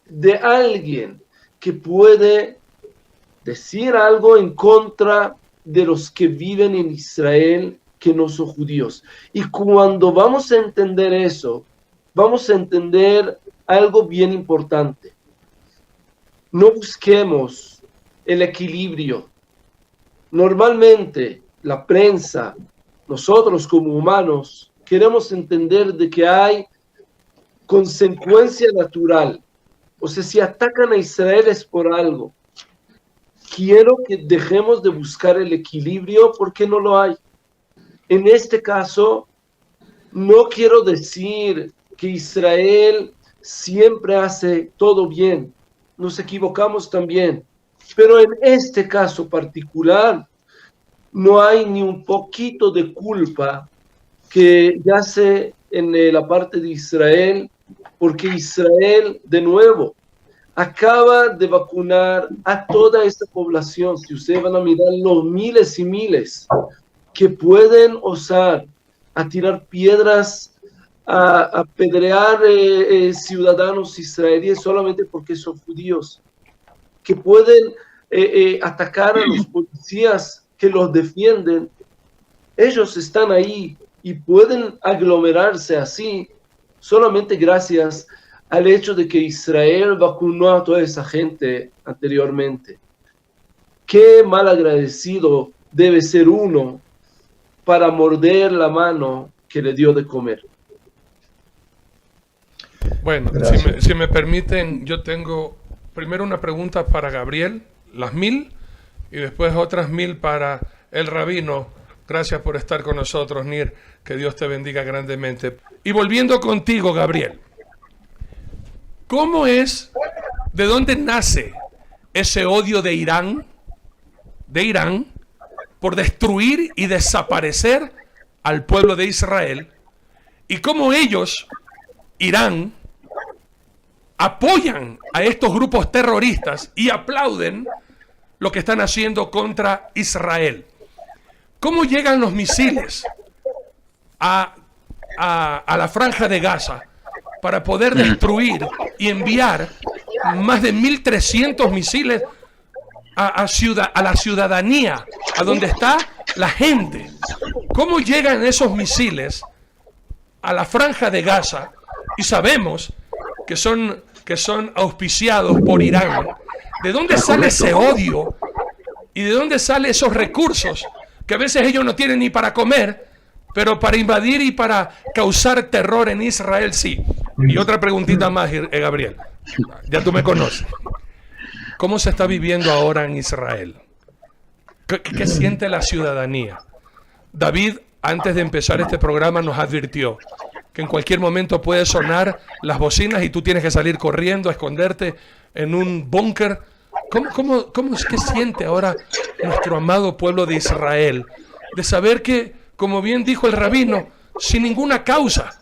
de alguien que puede decir algo en contra de los que viven en Israel que no son judíos. Y cuando vamos a entender eso, vamos a entender algo bien importante. No busquemos el equilibrio. Normalmente la prensa, nosotros como humanos, queremos entender de que hay consecuencia natural. O sea, si atacan a Israel es por algo. Quiero que dejemos de buscar el equilibrio porque no lo hay. En este caso, no quiero decir que Israel siempre hace todo bien. Nos equivocamos también. Pero en este caso particular, no hay ni un poquito de culpa que yace en la parte de Israel, porque Israel, de nuevo, acaba de vacunar a toda esta población. Si ustedes van a mirar los miles y miles que pueden osar a tirar piedras, a apedrear ciudadanos israelíes solamente porque son judíos, que pueden atacar a los policías que los defienden, ellos están ahí y pueden aglomerarse así solamente gracias al hecho de que Israel vacunó a toda esa gente anteriormente. Qué mal agradecido debe ser uno para morder la mano que le dio de comer. Bueno, si me permiten, yo tengo primero una pregunta para Gabriel, las 1000, y después otras 1000 para el rabino. Gracias por estar con nosotros, Nir. Que Dios te bendiga grandemente. Y volviendo contigo, Gabriel, ¿cómo es, de dónde nace ese odio de Irán por destruir y desaparecer al pueblo de Israel? Y cómo ellos, Irán, apoyan a estos grupos terroristas y aplauden lo que están haciendo contra Israel. ¿Cómo llegan los misiles a la franja de Gaza para poder destruir y enviar más de 1.300 misiles a la ciudadanía, a donde está la gente? ¿Cómo llegan esos misiles a la franja de Gaza? Y sabemos que son auspiciados por Irán. ¿De dónde sale ese odio? ¿Y de dónde salen esos recursos que a veces ellos no tienen ni para comer, pero para invadir y para causar terror en Israel sí. Y otra preguntita más, Gabriel. Ya tú me conoces. ¿Cómo se está viviendo ahora en Israel? ¿Qué siente la ciudadanía? David, antes de empezar este programa, nos advirtió que en cualquier momento puede sonar las bocinas y tú tienes que salir corriendo a esconderte en un búnker. ¿Qué siente ahora nuestro amado pueblo de Israel de saber que, como bien dijo el rabino, sin ninguna causa,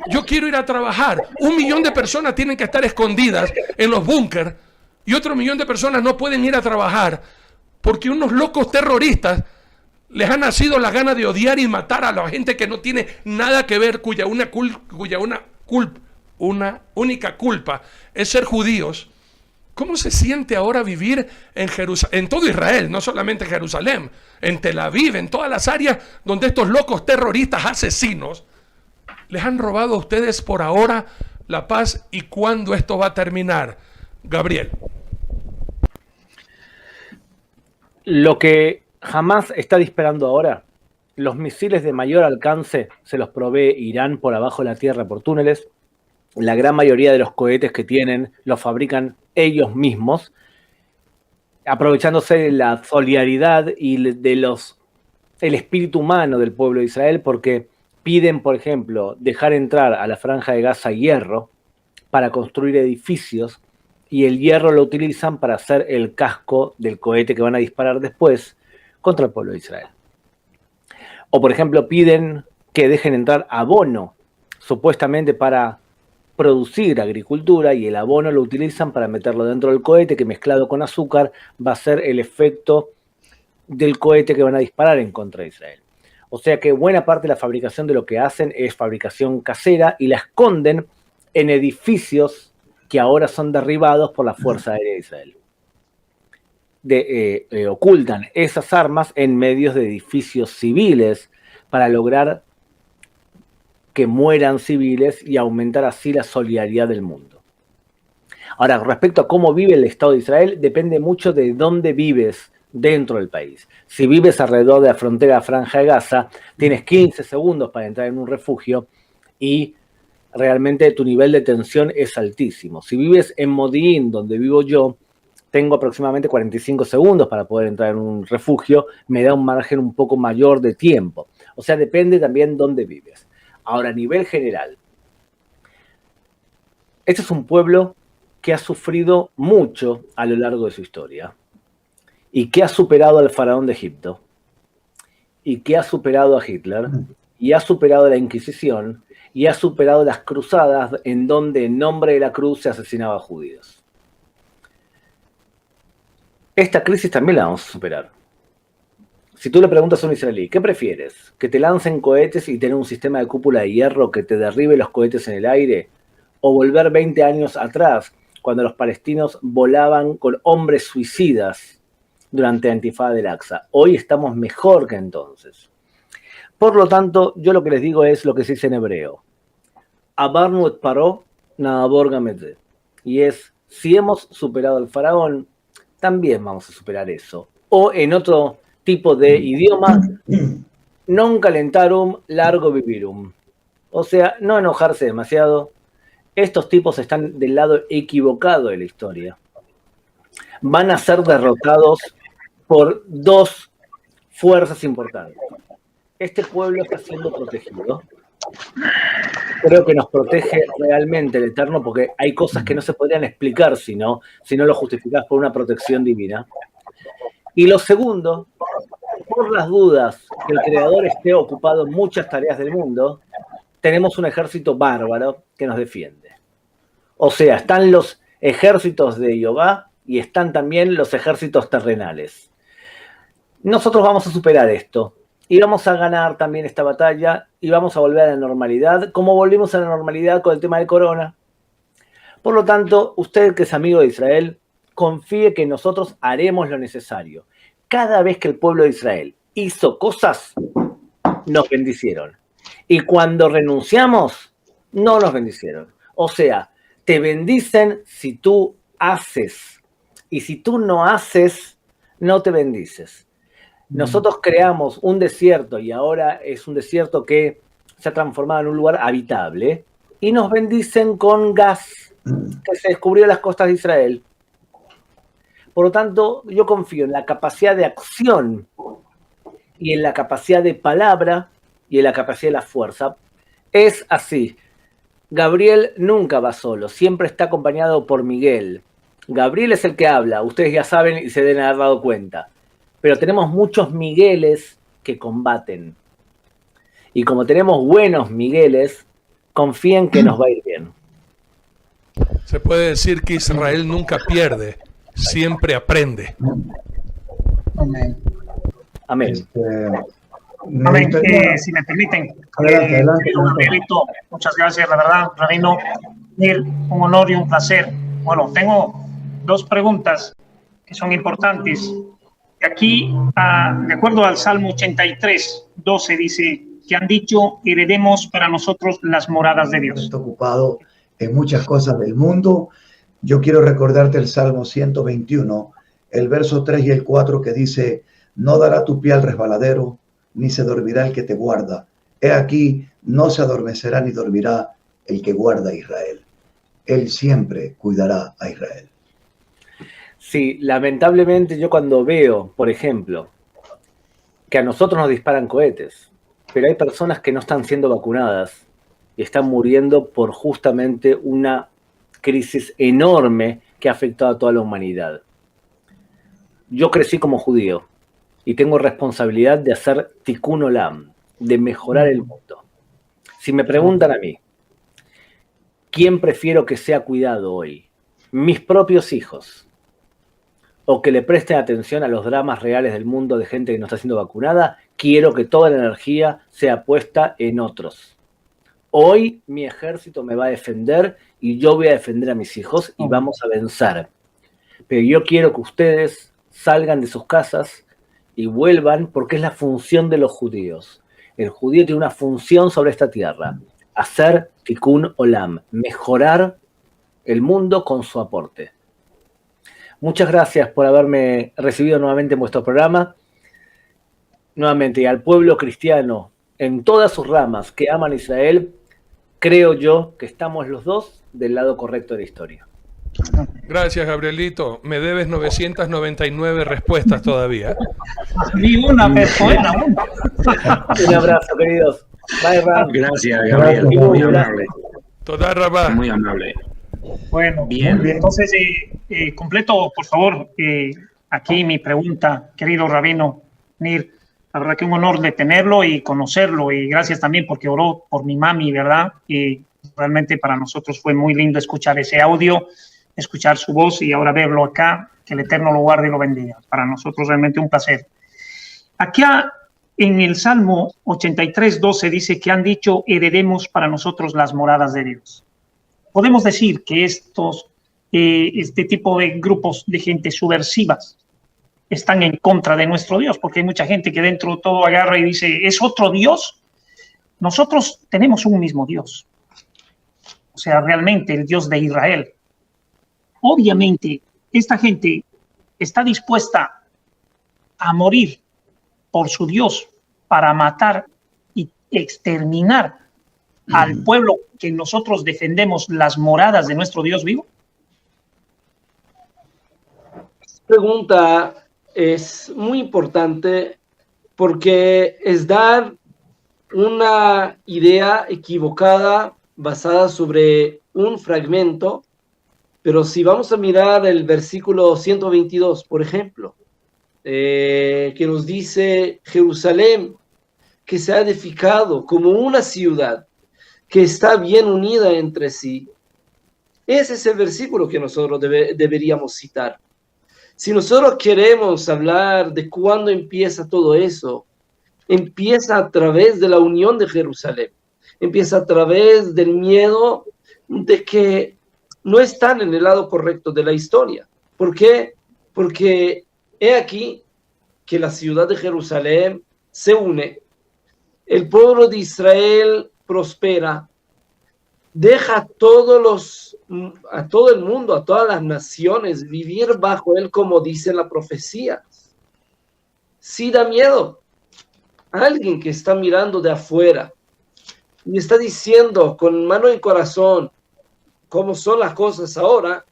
yo quiero ir a trabajar, 1 millón de personas tienen que estar escondidas en los búnkers y otro 1 millón de personas no pueden ir a trabajar porque unos locos terroristas les ha nacido la gana de odiar y matar a la gente que no tiene nada que ver, cuya única culpa es ser judíos. ¿Cómo se siente ahora vivir en Jerusalén, en todo Israel, no solamente en Jerusalén, en Tel Aviv, en todas las áreas donde estos locos terroristas asesinos les han robado a ustedes por ahora la paz? ¿Y cuándo esto va a terminar, Gabriel? Lo que Hamás está disparando ahora, los misiles de mayor alcance se los provee Irán por abajo de la tierra por túneles. La gran mayoría de los cohetes que tienen los fabrican ellos mismos, aprovechándose de la solidaridad y el espíritu humano del pueblo de Israel, porque piden, por ejemplo, dejar entrar a la Franja de Gaza hierro para construir edificios, y el hierro lo utilizan para hacer el casco del cohete que van a disparar después contra el pueblo de Israel. O, por ejemplo, piden que dejen entrar abono, supuestamente para producir agricultura, y el abono lo utilizan para meterlo dentro del cohete, que mezclado con azúcar va a ser el efecto del cohete que van a disparar en contra de Israel. O sea que buena parte de la fabricación de lo que hacen es fabricación casera y la esconden en edificios que ahora son derribados por la Fuerza Aérea de Israel. Ocultan esas armas en medios de edificios civiles para lograr que mueran civiles y aumentar así la solidaridad del mundo. Ahora, respecto a cómo vive el Estado de Israel, depende mucho de dónde vives dentro del país. Si vives alrededor de la frontera Franja de Gaza, tienes 15 segundos para entrar en un refugio y realmente tu nivel de tensión es altísimo. Si vives en Modi'in, donde vivo yo, tengo aproximadamente 45 segundos para poder entrar en un refugio, me da un margen un poco mayor de tiempo. O sea, depende también dónde vives. Ahora, a nivel general, este es un pueblo que ha sufrido mucho a lo largo de su historia y que ha superado al faraón de Egipto y que ha superado a Hitler y ha superado la Inquisición y ha superado las cruzadas en donde en nombre de la cruz se asesinaba a judíos. Esta crisis también la vamos a superar. Si tú le preguntas a un israelí, ¿qué prefieres? ¿Que te lancen cohetes y tener un sistema de cúpula de hierro que te derribe los cohetes en el aire? ¿O volver 20 años atrás, cuando los palestinos volaban con hombres suicidas durante la Intifada del Aqsa? Hoy estamos mejor que entonces. Por lo tanto, yo lo que les digo es lo que se dice en hebreo. Abarnu et paró, na'abor gam et ze. Y es, si hemos superado al faraón, también vamos a superar eso. O en otro tipo de idioma, non calentarum largo vivirum. O sea, no enojarse demasiado. Estos tipos están del lado equivocado de la historia. Van a ser derrotados por 2 fuerzas importantes. Este pueblo está siendo protegido. Creo que nos protege realmente el Eterno, porque hay cosas que no se podrían explicar si no lo justificás por una protección divina. Y lo segundo, por las dudas que el Creador esté ocupado en muchas tareas del mundo, tenemos un ejército bárbaro que nos defiende. O sea, están los ejércitos de Jehová y están también los ejércitos terrenales. Nosotros vamos a superar esto y vamos a ganar también esta batalla y vamos a volver a la normalidad, como volvimos a la normalidad con el tema del corona. Por lo tanto, usted que es amigo de Israel, confíe que nosotros haremos lo necesario. Cada vez que el pueblo de Israel hizo cosas, nos bendicieron. Y cuando renunciamos, no nos bendicieron. O sea, te bendicen si tú haces. Y si tú no haces, no te bendices. nosotros creamos un desierto y ahora es un desierto que se ha transformado en un lugar habitable y nos bendicen con gas que se descubrió en las costas de Israel. Por lo tanto, yo confío en la capacidad de acción y en la capacidad de palabra y en la capacidad de la fuerza. Es así. Gabriel nunca va solo, siempre está acompañado por Miguel. Gabriel es el que habla, ustedes ya saben y se deben haber dado cuenta. Pero tenemos muchos Migueles que combaten. Y como tenemos buenos Migueles, confíen que nos va a ir bien. Se puede decir que Israel nunca pierde, siempre aprende. Amén. Amén. Amén. Si me permiten, adelante, Gabrielito, muchas gracias, la verdad, Rabino, un honor y un placer. Bueno, tengo dos preguntas que son importantes. Aquí, de acuerdo al Salmo 83, 12, dice que han dicho, heredemos para nosotros las moradas de Dios. Estoy ocupado en muchas cosas del mundo. Yo quiero recordarte el Salmo 121, el verso 3 y el 4 que dice, no dará tu pie al resbaladero, ni se dormirá el que te guarda. He aquí, no se adormecerá ni dormirá el que guarda a Israel. Él siempre cuidará a Israel. Sí, lamentablemente yo cuando veo, por ejemplo, que a nosotros nos disparan cohetes, pero hay personas que no están siendo vacunadas y están muriendo por justamente una crisis enorme que ha afectado a toda la humanidad. Yo crecí como judío y tengo responsabilidad de hacer tikkun olam, de mejorar el mundo. Si me preguntan a mí, ¿quién prefiero que sea cuidado hoy? ¿Mis propios hijos? ¿O que le presten atención a los dramas reales del mundo de gente que no está siendo vacunada? Quiero que toda la energía sea puesta en otros. Hoy mi ejército me va a defender y yo voy a defender a mis hijos y vamos a vencer. Pero yo quiero que ustedes salgan de sus casas y vuelvan porque es la función de los judíos. El judío tiene una función sobre esta tierra, hacer tikkun olam, mejorar el mundo con su aporte. Muchas gracias por haberme recibido nuevamente en vuestro programa. Nuevamente, y al pueblo cristiano, en todas sus ramas que aman a Israel, creo yo que estamos los dos del lado correcto de la historia. Gracias, Gabrielito. Me debes 999 respuestas todavía. Ni una persona. Un abrazo, queridos. Bye, Ram. Gracias, Gabriel. Muy amable. Toda Rabá. Muy amable. Bueno, Bien. Entonces, completo, por favor, aquí mi pregunta, querido Rabino Nir. La verdad que un honor de tenerlo y conocerlo, y gracias también porque oró por mi mami, ¿verdad? Y realmente para nosotros fue muy lindo escuchar ese audio, escuchar su voz y ahora verlo acá, que el Eterno lo guarde y lo bendiga. Para nosotros realmente un placer. Acá en el Salmo 83, 12 dice que han dicho, heredemos para nosotros las moradas de Dios. Podemos decir que este tipo de grupos de gente subversivas están en contra de nuestro Dios, porque hay mucha gente que dentro de todo agarra y dice, ¿es otro Dios? Nosotros tenemos un mismo Dios. O sea, realmente el Dios de Israel. Obviamente, esta gente está dispuesta a morir por su Dios para matar y exterminar al pueblo que nosotros defendemos las moradas de nuestro Dios vivo. Pregunta es muy importante porque es dar una idea equivocada basada sobre un fragmento, pero si vamos a mirar el versículo 122, por ejemplo, que nos dice Jerusalén, que se ha edificado como una ciudad que está bien unida entre sí. Ese es el versículo que nosotros deberíamos citar. Si nosotros queremos hablar de cuándo empieza todo eso, empieza a través de la unión de Jerusalén, empieza a través del miedo de que no están en el lado correcto de la historia. ¿Por qué? Porque he aquí que la ciudad de Jerusalén se une, el pueblo de Israel prospera, deja a todo el mundo, a todas las naciones vivir bajo él como dice la profecía. sí da miedo. Alguien que está mirando de afuera y está diciendo con mano en corazón cómo son las cosas ahora,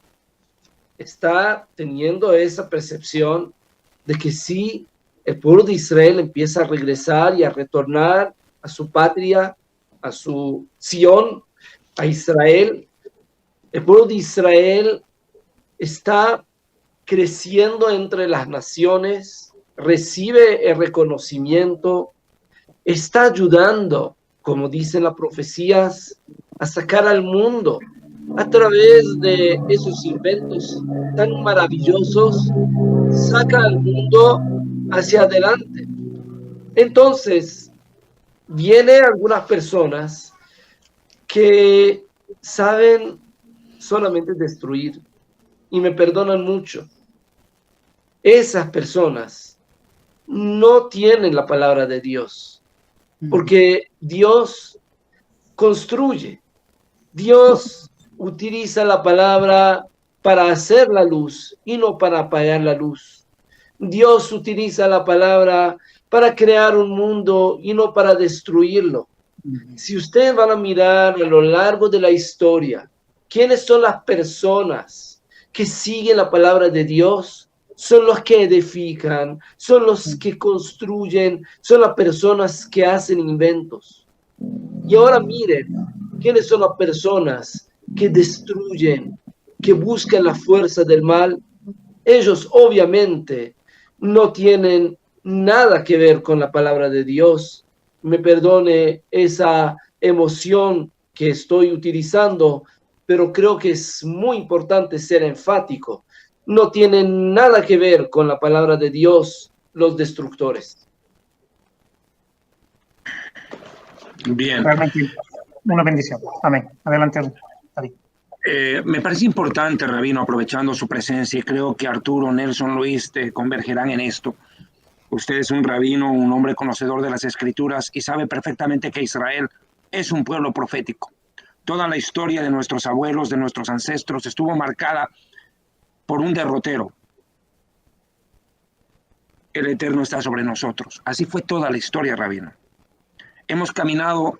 está teniendo esa percepción de que sí, el pueblo de Israel empieza a regresar y a retornar a su patria, a su Sión, a Israel. El pueblo de Israel está creciendo entre las naciones, recibe el reconocimiento, está ayudando, como dicen las profecías, a sacar al mundo a través de esos inventos tan maravillosos, saca al mundo hacia adelante. Entonces, vienen algunas personas que saben solamente destruir, y me perdonan mucho. Esas personas no tienen la palabra de Dios, porque Dios construye, Dios utiliza la palabra para hacer la luz y no para apagar la luz. Dios utiliza la palabra para crear un mundo y no para destruirlo. Si ustedes van a mirar a lo largo de la historia, ¿quiénes son las personas que siguen la palabra de Dios? Son los que edifican, son los que construyen, son las personas que hacen inventos. Y ahora miren, ¿quiénes son las personas que destruyen, que buscan la fuerza del mal? Ellos obviamente no tienen nada que ver con la palabra de Dios. Me perdone esa emoción que estoy utilizando, pero creo que es muy importante ser enfático. No tienen nada que ver con la palabra de Dios los destructores. Bien. Realmente una bendición. Amén. Adelante, David. Me parece importante, Rabino, aprovechando su presencia, y creo que Arturo, Nelson, Luis convergerán en esto. Usted es un rabino, un hombre conocedor de las Escrituras y sabe perfectamente que Israel es un pueblo profético. Toda la historia de nuestros abuelos, de nuestros ancestros, estuvo marcada por un derrotero. El Eterno está sobre nosotros. Así fue toda la historia, Rabino. Hemos caminado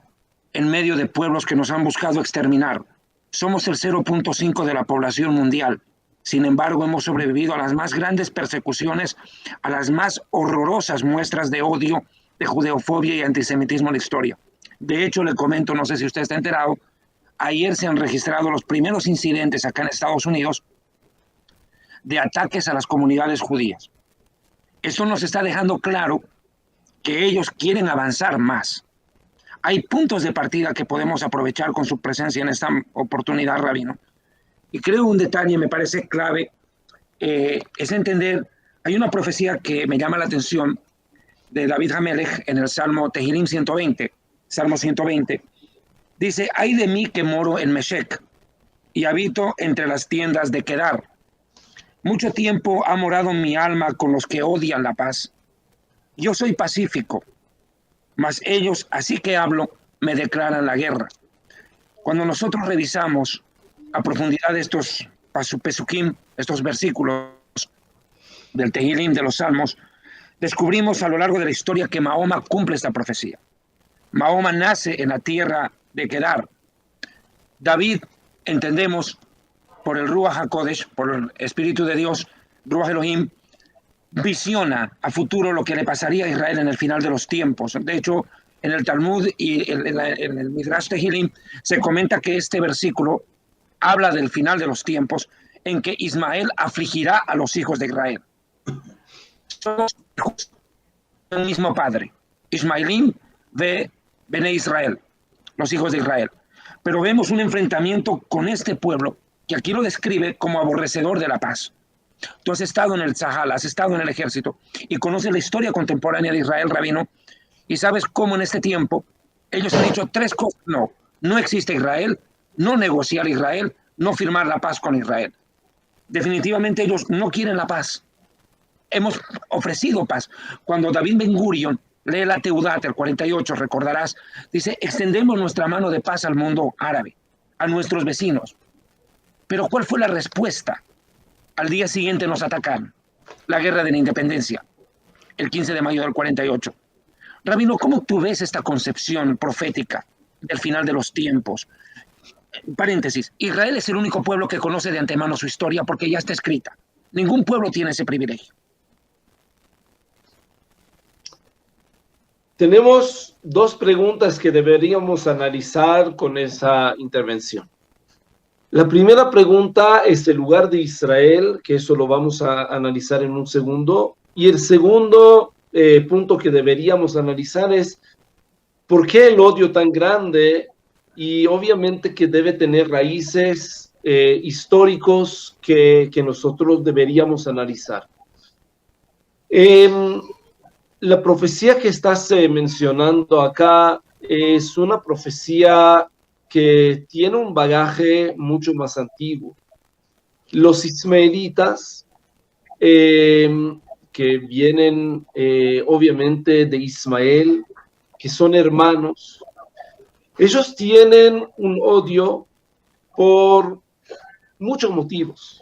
en medio de pueblos que nos han buscado exterminar. Somos el 0.5 de la población mundial. Sin embargo, hemos sobrevivido a las más grandes persecuciones, a las más horrorosas muestras de odio, de judeofobia y antisemitismo en la historia. De hecho, le comento, no sé si usted está enterado, ayer se han registrado los primeros incidentes acá en Estados Unidos de ataques a las comunidades judías. Esto nos está dejando claro que ellos quieren avanzar más. Hay puntos de partida que podemos aprovechar con su presencia en esta oportunidad, Rabino. Y creo un detalle me parece clave, es entender, hay una profecía que me llama la atención de David Hamelech en el Salmo Tehilim 120, Salmo 120, dice, ay de mí que moro en Meshec y habito entre las tiendas de Kedar. Mucho tiempo ha morado mi alma con los que odian la paz. Yo soy pacífico, mas ellos, así que hablo, me declaran la guerra. Cuando nosotros revisamos a profundidad estos pesukim, estos versículos del Tehilim, de los Salmos, descubrimos a lo largo de la historia que Mahoma cumple esta profecía. Mahoma nace en la tierra de Kedar. David, entendemos, por el Ruach HaKodesh, por el Espíritu de Dios, Ruach Elohim, visiona a futuro lo que le pasaría a Israel en el final de los tiempos. De hecho, en el Talmud y en el Midrash Tehilim se comenta que este versículo habla del final de los tiempos en que Ismael afligirá a los hijos de Israel. Somos hijos del mismo padre, Ismaelim de Bene Israel, los hijos de Israel. Pero vemos un enfrentamiento con este pueblo que aquí lo describe como aborrecedor de la paz. Tú has estado en el Tzahal, has estado en el ejército y conoces la historia contemporánea de Israel, Rabino, y sabes cómo en este tiempo ellos han dicho tres cosas. No existe Israel, no negociar Israel, no firmar la paz con Israel. Definitivamente ellos no quieren la paz. Hemos ofrecido paz. Cuando David Ben Gurion lee la Teudat, el 48, recordarás, dice, extendemos nuestra mano de paz al mundo árabe, a nuestros vecinos. Pero ¿cuál fue la respuesta? Al día siguiente nos atacaron. La guerra de la independencia. el 15 de mayo del 48. Rabino, ¿cómo tú ves esta concepción profética del final de los tiempos? Paréntesis, Israel es el único pueblo que conoce de antemano su historia porque ya está escrita. Ningún pueblo tiene ese privilegio. Tenemos dos preguntas que deberíamos analizar con esa intervención. La primera pregunta es el lugar de Israel, que eso lo vamos a analizar en un segundo. Y el segundo punto que deberíamos analizar es por qué el odio tan grande, y obviamente que debe tener raíces históricos que nosotros deberíamos analizar. La profecía que estás mencionando acá es una profecía que tiene un bagaje mucho más antiguo. Los ismaelitas, que vienen obviamente de Ismael, que son hermanos, ellos tienen un odio por muchos motivos.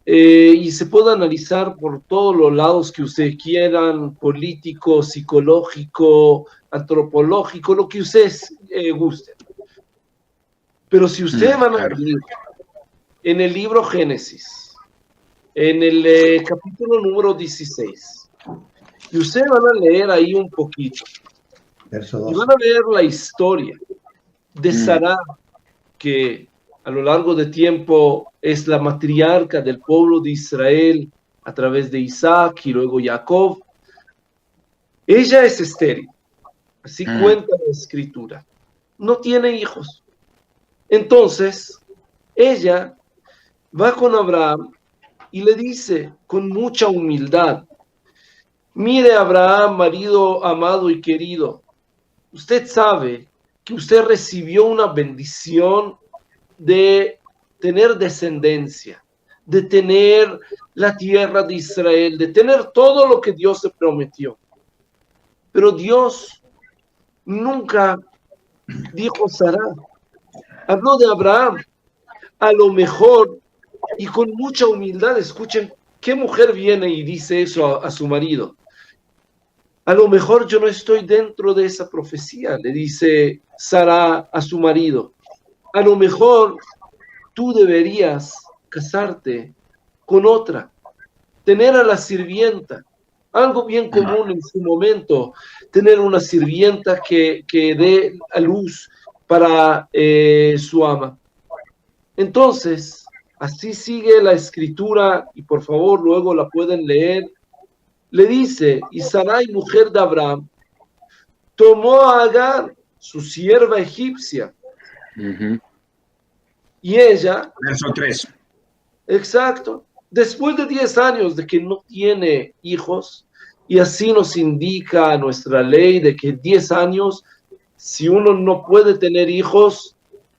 Y se puede analizar por todos los lados que ustedes quieran, político, psicológico, antropológico, lo que ustedes gusten. Pero si ustedes van a leer en el libro Génesis, en el capítulo número 16, y ustedes van a leer ahí un poquito, y van a ver la historia de Sara, que a lo largo de tiempo es la matriarca del pueblo de Israel a través de Isaac y luego Jacob. Ella es estéril, así cuenta la escritura. No tiene hijos. Entonces, ella va con Abraham y le dice con mucha humildad: mire, Abraham, marido amado y querido, usted sabe que usted recibió una bendición de tener descendencia, de tener la tierra de Israel, de tener todo lo que Dios le prometió. Pero Dios nunca dijo Sara. Habló de Abraham. A lo mejor, y con mucha humildad, escuchen, ¿qué mujer viene y dice eso a su marido? A lo mejor yo no estoy dentro de esa profecía, le dice Sara a su marido. A lo mejor tú deberías casarte con otra, tener a la sirvienta, algo bien común en su momento, tener una sirvienta que dé a luz para su ama. Entonces, así sigue la escritura, y por favor luego la pueden leer. Le dice: y Sarai, mujer de Abraham, tomó a Agar, su sierva egipcia, y ella, verso 3. Exacto, después de 10 años de que no tiene hijos, y así nos indica nuestra ley de que 10 años, si uno no puede tener hijos,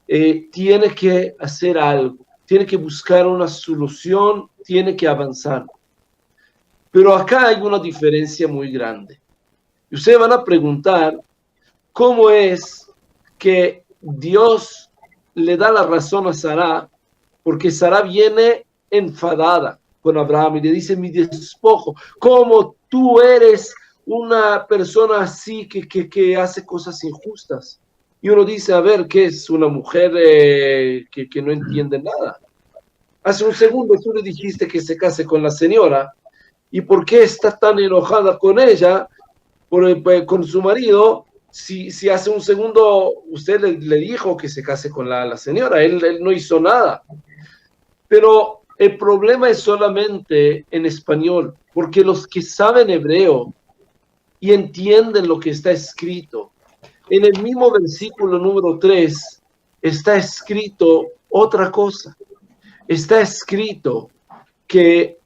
tiene que hacer algo, tiene que buscar una solución, tiene que avanzar. Pero acá hay una diferencia muy grande. Y ustedes van a preguntar, ¿cómo es que Dios le da la razón a Sara? Porque Sara viene enfadada con Abraham y le dice: mi despojo, ¿cómo tú eres una persona así que hace cosas injustas? Y uno dice: a ver, ¿qué es una mujer que no entiende nada? Hace un segundo tú le dijiste que se case con la señora, ¿y por qué está tan enojada con ella, con su marido? Si hace un segundo usted le dijo que se case con la señora, él no hizo nada. Pero el problema es solamente en español, porque los que saben hebreo y entienden lo que está escrito, en el mismo versículo número 3 está escrito otra cosa. Está escrito que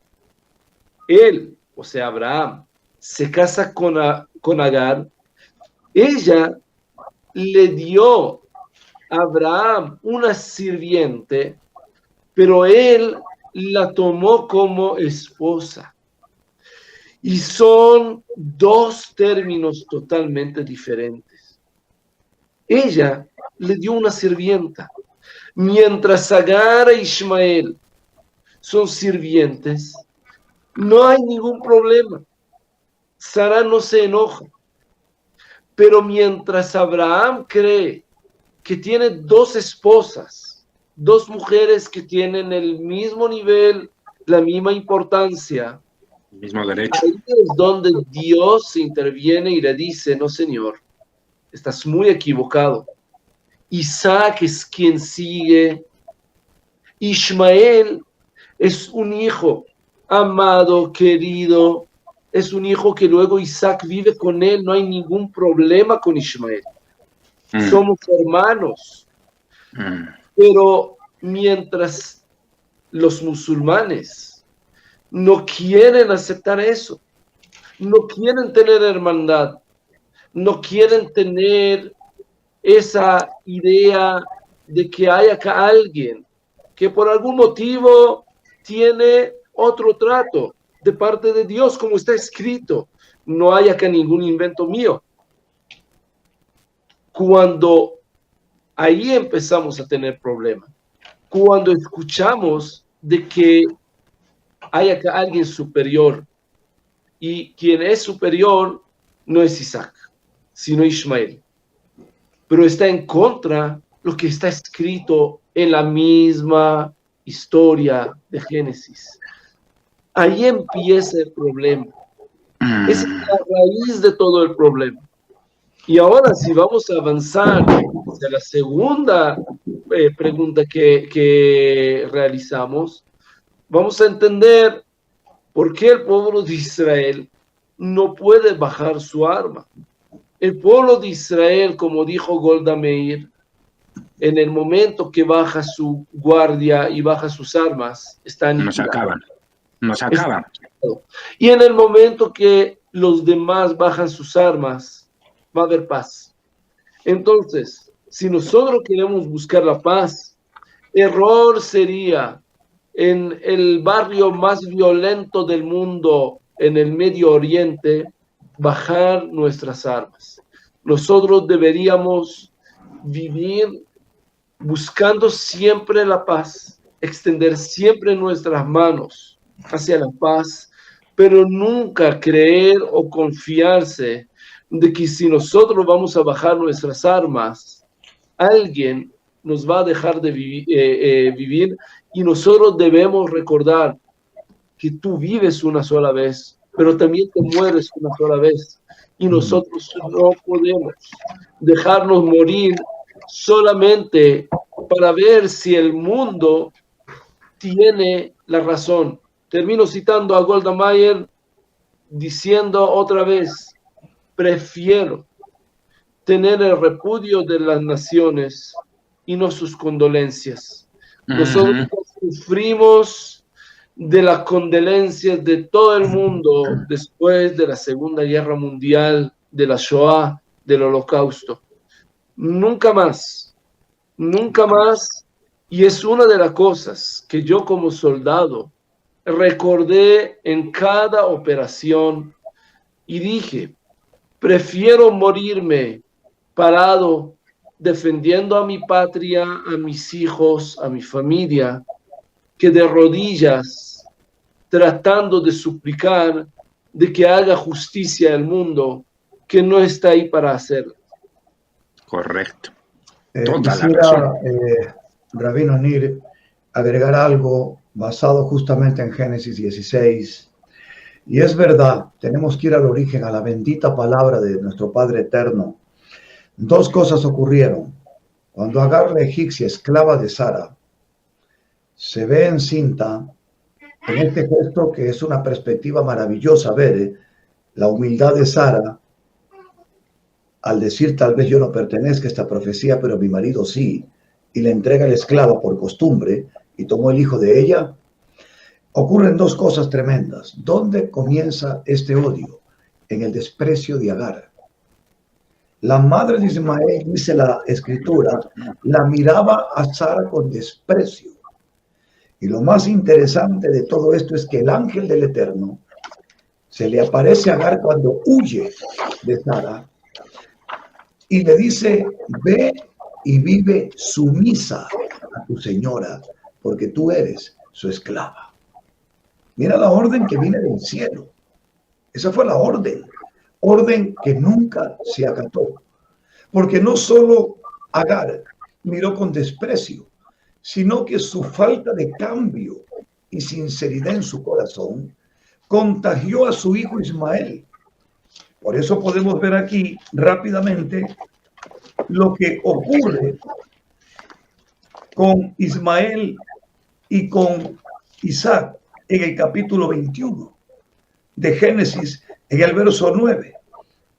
él, o sea, Abraham, se casa con Agar. Ella le dio a Abraham una sirviente, pero él la tomó como esposa. Y son dos términos totalmente diferentes. Ella le dio una sirvienta, mientras Agar e Ismael son sirvientes. No hay ningún problema. Sara no se enoja. Pero mientras Abraham cree que tiene dos esposas, dos mujeres que tienen el mismo nivel, la misma importancia, Mismo derecho. ahí es donde Dios interviene y le dice, no señor, estás muy equivocado. Isaac es quien sigue. Ismael es un hijo amado, querido, es un hijo que luego Isaac vive con él, no hay ningún problema con Ismael. Somos hermanos. Pero mientras los musulmanes no quieren aceptar eso, no quieren tener hermandad, no quieren tener esa idea de que hay acá alguien que por algún motivo tiene otro trato de parte de Dios, como está escrito. No hay acá ningún invento mío. Cuando ahí empezamos a tener problemas, cuando escuchamos de que hay acá alguien superior, y quien es superior no es Isaac, sino Ismael, pero está en contra lo que está escrito en la misma historia de Génesis. Ahí empieza el problema. Esa es la raíz de todo el problema. Y ahora, si vamos a avanzar hacia la segunda pregunta que realizamos, vamos a entender por qué el pueblo de Israel no puede bajar su arma. El pueblo de Israel, como dijo Golda Meir, en el momento que baja su guardia y baja sus armas, están Nos acaban. Y en el momento que los demás bajan sus armas, va a haber paz. Entonces, si nosotros queremos buscar la paz, error sería en el barrio más violento del mundo, en el Medio Oriente, bajar nuestras armas. Nosotros deberíamos vivir buscando siempre la paz, extender siempre nuestras manos hacia la paz, pero nunca creer o confiarse de que si nosotros vamos a bajar nuestras armas, alguien nos va a dejar de vivir, y nosotros debemos recordar que tú vives una sola vez, pero también te mueres una sola vez, y nosotros no podemos dejarnos morir solamente para ver si el mundo tiene la razón. Termino citando a Golda Meir diciendo otra vez, prefiero tener el repudio de las naciones y no sus condolencias. Nosotros sufrimos de las condolencias de todo el mundo después de la Segunda Guerra Mundial, de la Shoah, del Holocausto. Nunca más, y es una de las cosas que yo como soldado recordé en cada operación y dije, prefiero morirme parado defendiendo a mi patria, a mis hijos, a mi familia, que de rodillas tratando de suplicar de que haga justicia al mundo que no está ahí para hacerlo. Correcto. Quisiera, Rabino Nir, agregar algo basado justamente en Génesis 16. Y es verdad, tenemos que ir al origen, a la bendita palabra de nuestro Padre Eterno. Dos cosas ocurrieron. Cuando Agar, la egipcia, esclava de Sara, se ve encinta, en este gesto que es una perspectiva maravillosa ver la humildad de Sara al decir, tal vez yo no pertenezca a esta profecía, pero mi marido sí, y le entrega el esclavo por costumbre y tomó el hijo de ella. Ocurren dos cosas tremendas. ¿Dónde comienza este odio? En el desprecio de Agar. La madre de Ismael, dice la escritura, la miraba a Sara con desprecio. Y lo más interesante de todo esto es que el ángel del Eterno se le aparece a Agar cuando huye de Sara y le dice, ve y vive sumisa a tu señora, porque tú eres su esclava. Mira la orden que viene del cielo. Esa fue la orden. orden que nunca se acató. Porque no solo Agar miró con desprecio, sino que su falta de cambio y sinceridad en su corazón contagió a su hijo Ismael. Por eso podemos ver aquí rápidamente lo que ocurre con Ismael y con Isaac en el capítulo 21 de Génesis, en el verso 9.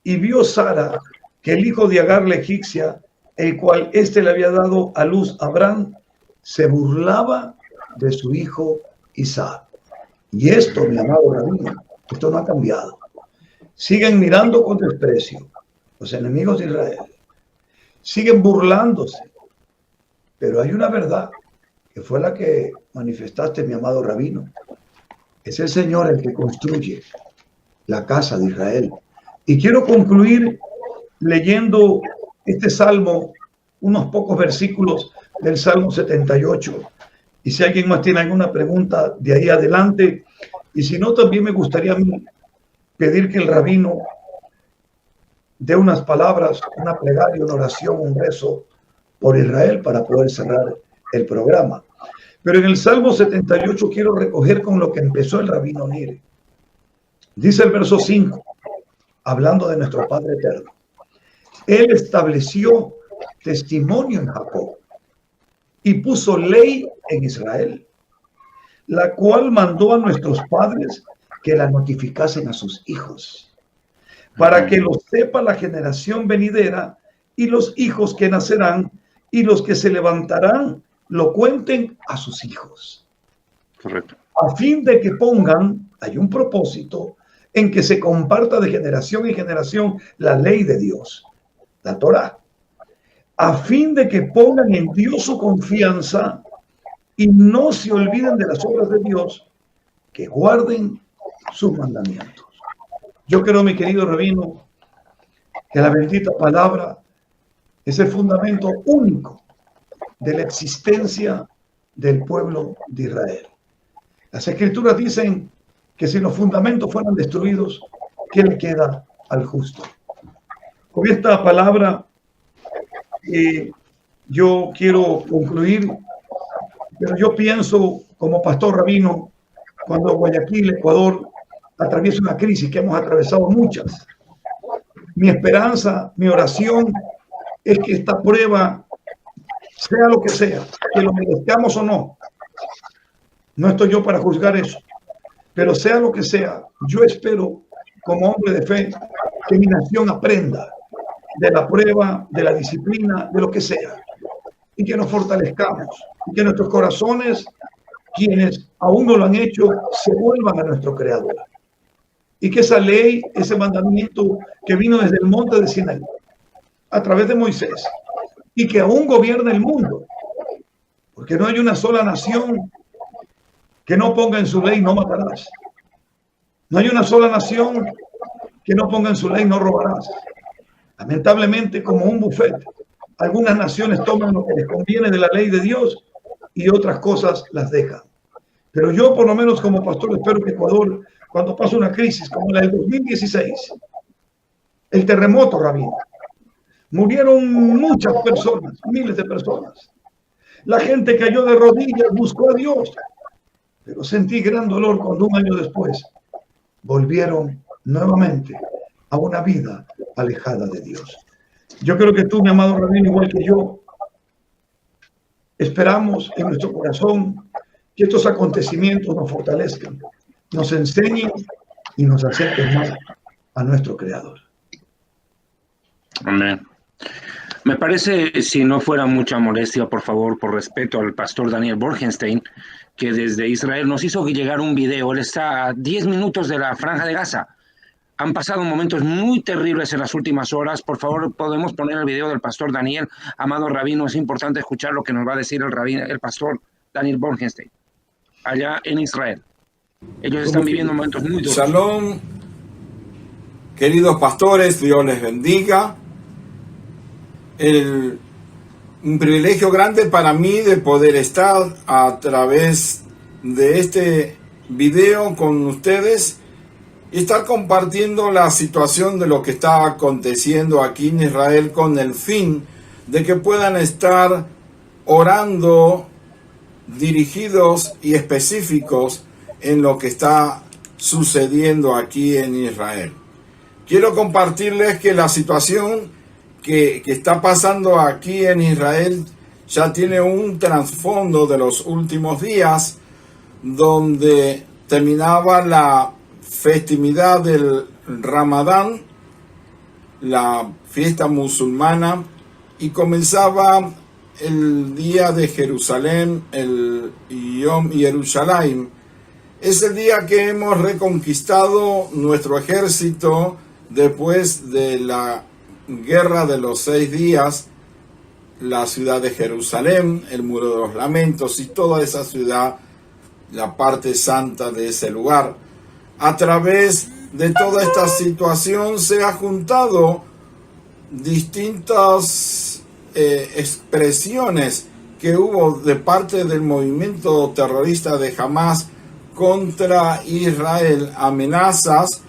Y vio Sara que el hijo de Agar la egipcia, el cual éste le había dado a luz a Abraham, se burlaba de su hijo Isaac. Y esto, mi amado rabino, esto no ha cambiado. Siguen mirando con desprecio los enemigos de Israel. Siguen burlándose. Pero hay una verdad que fue la que manifestaste, mi amado rabino. Es el Señor el que construye la casa de Israel. Y quiero concluir leyendo este salmo, unos pocos versículos del Salmo 78. Y si alguien más tiene alguna pregunta de ahí adelante, y si no, también me gustaría a mí pedir que el rabino dé unas palabras, una plegaria, una oración, un rezo por Israel para poder cerrar el programa. Pero en el Salmo 78 quiero recoger con lo que empezó el rabino Nir. Dice el verso 5, hablando de nuestro Padre Eterno. Él estableció testimonio en Jacob y puso ley en Israel, la cual mandó a nuestros padres que la notificasen a sus hijos, para que lo sepa la generación venidera y los hijos que nacerán y los que se levantarán lo cuenten a sus hijos. Correcto. A fin de que pongan, hay un propósito, en que se comparta de generación en generación la ley de Dios, la Torá, a fin de que pongan en Dios su confianza y no se olviden de las obras de Dios, que guarden sus mandamientos. Yo creo, mi querido rabino, que la bendita palabra es el fundamento único de la existencia del pueblo de Israel. Las escrituras dicen que si los fundamentos fueran destruidos, ¿qué le queda al justo? Con esta palabra yo quiero concluir, pero yo pienso como pastor rabino, cuando Guayaquil, Ecuador, atraviesa una crisis que hemos atravesado muchas. Mi esperanza, mi oración es que esta prueba, sea lo que sea, que lo merezcamos o no, no estoy yo para juzgar eso, pero sea lo que sea, yo espero como hombre de fe que mi nación aprenda de la prueba, de la disciplina, de lo que sea, y que nos fortalezcamos, y que nuestros corazones, quienes aún no lo han hecho, se vuelvan a nuestro Creador. Y que esa ley, ese mandamiento que vino desde el monte de Sinaí, a través de Moisés, y que aún gobierna el mundo, porque no hay una sola nación que no ponga en su ley no matarás. No hay una sola nación que no ponga en su ley no robarás. Lamentablemente, como un buffet, algunas naciones toman lo que les conviene de la ley de Dios y otras cosas las dejan. Pero yo, por lo menos como pastor, espero que Ecuador, cuando pase una crisis como la del 2016, el terremoto, rabino, murieron muchas personas, miles de personas. La gente cayó de rodillas, buscó a Dios, pero sentí gran dolor cuando un año después volvieron nuevamente a una vida alejada de Dios. Yo creo que tú, mi amado rabino, igual que yo, esperamos en nuestro corazón que estos acontecimientos nos fortalezcan, nos enseñen y nos acerquen más a nuestro Creador. Amén. Me parece, si no fuera mucha molestia, por favor, por respeto al pastor Daniel Borgenstein, que desde Israel nos hizo llegar un video. Él está a 10 minutos de la Franja de Gaza. Han pasado momentos muy terribles en las últimas horas. Por favor, podemos poner el video del pastor Daniel. Amado rabino, es importante escuchar lo que nos va a decir el pastor Daniel Borgenstein, allá en Israel. Ellos están viviendo momentos muy duros. Shalom, queridos pastores, Dios les bendiga. Un privilegio grande para mí de poder estar a través de este video con ustedes y estar compartiendo la situación de lo que está aconteciendo aquí en Israel con el fin de que puedan estar orando dirigidos y específicos en lo que está sucediendo aquí en Israel. Quiero compartirles que la situación que está pasando aquí en Israel ya tiene un trasfondo de los últimos días, donde terminaba la festividad del Ramadán, la fiesta musulmana, y comenzaba el día de Jerusalén, el Yom Yerushalayim. Es el día que hemos reconquistado nuestro ejército después de la guerra de los 6 días, la ciudad de Jerusalén, el Muro de los Lamentos y toda esa ciudad, la parte santa de ese lugar. A través de toda esta situación se ha juntado distintas expresiones que hubo de parte del movimiento terrorista de Hamas contra Israel, amenazas,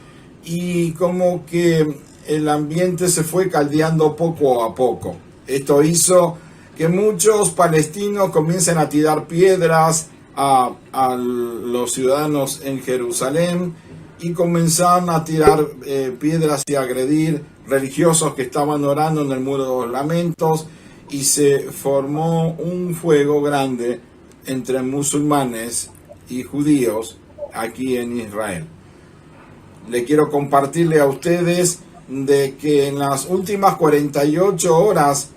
y como que el ambiente se fue caldeando poco a poco. Esto hizo que muchos palestinos comiencen a tirar piedras a los ciudadanos en Jerusalén, y comenzaron a tirar piedras y agredir religiosos que estaban orando en el Muro de los Lamentos, y se formó un fuego grande entre musulmanes y judíos aquí en Israel. Le quiero compartirle a ustedes de que en las últimas 48 horas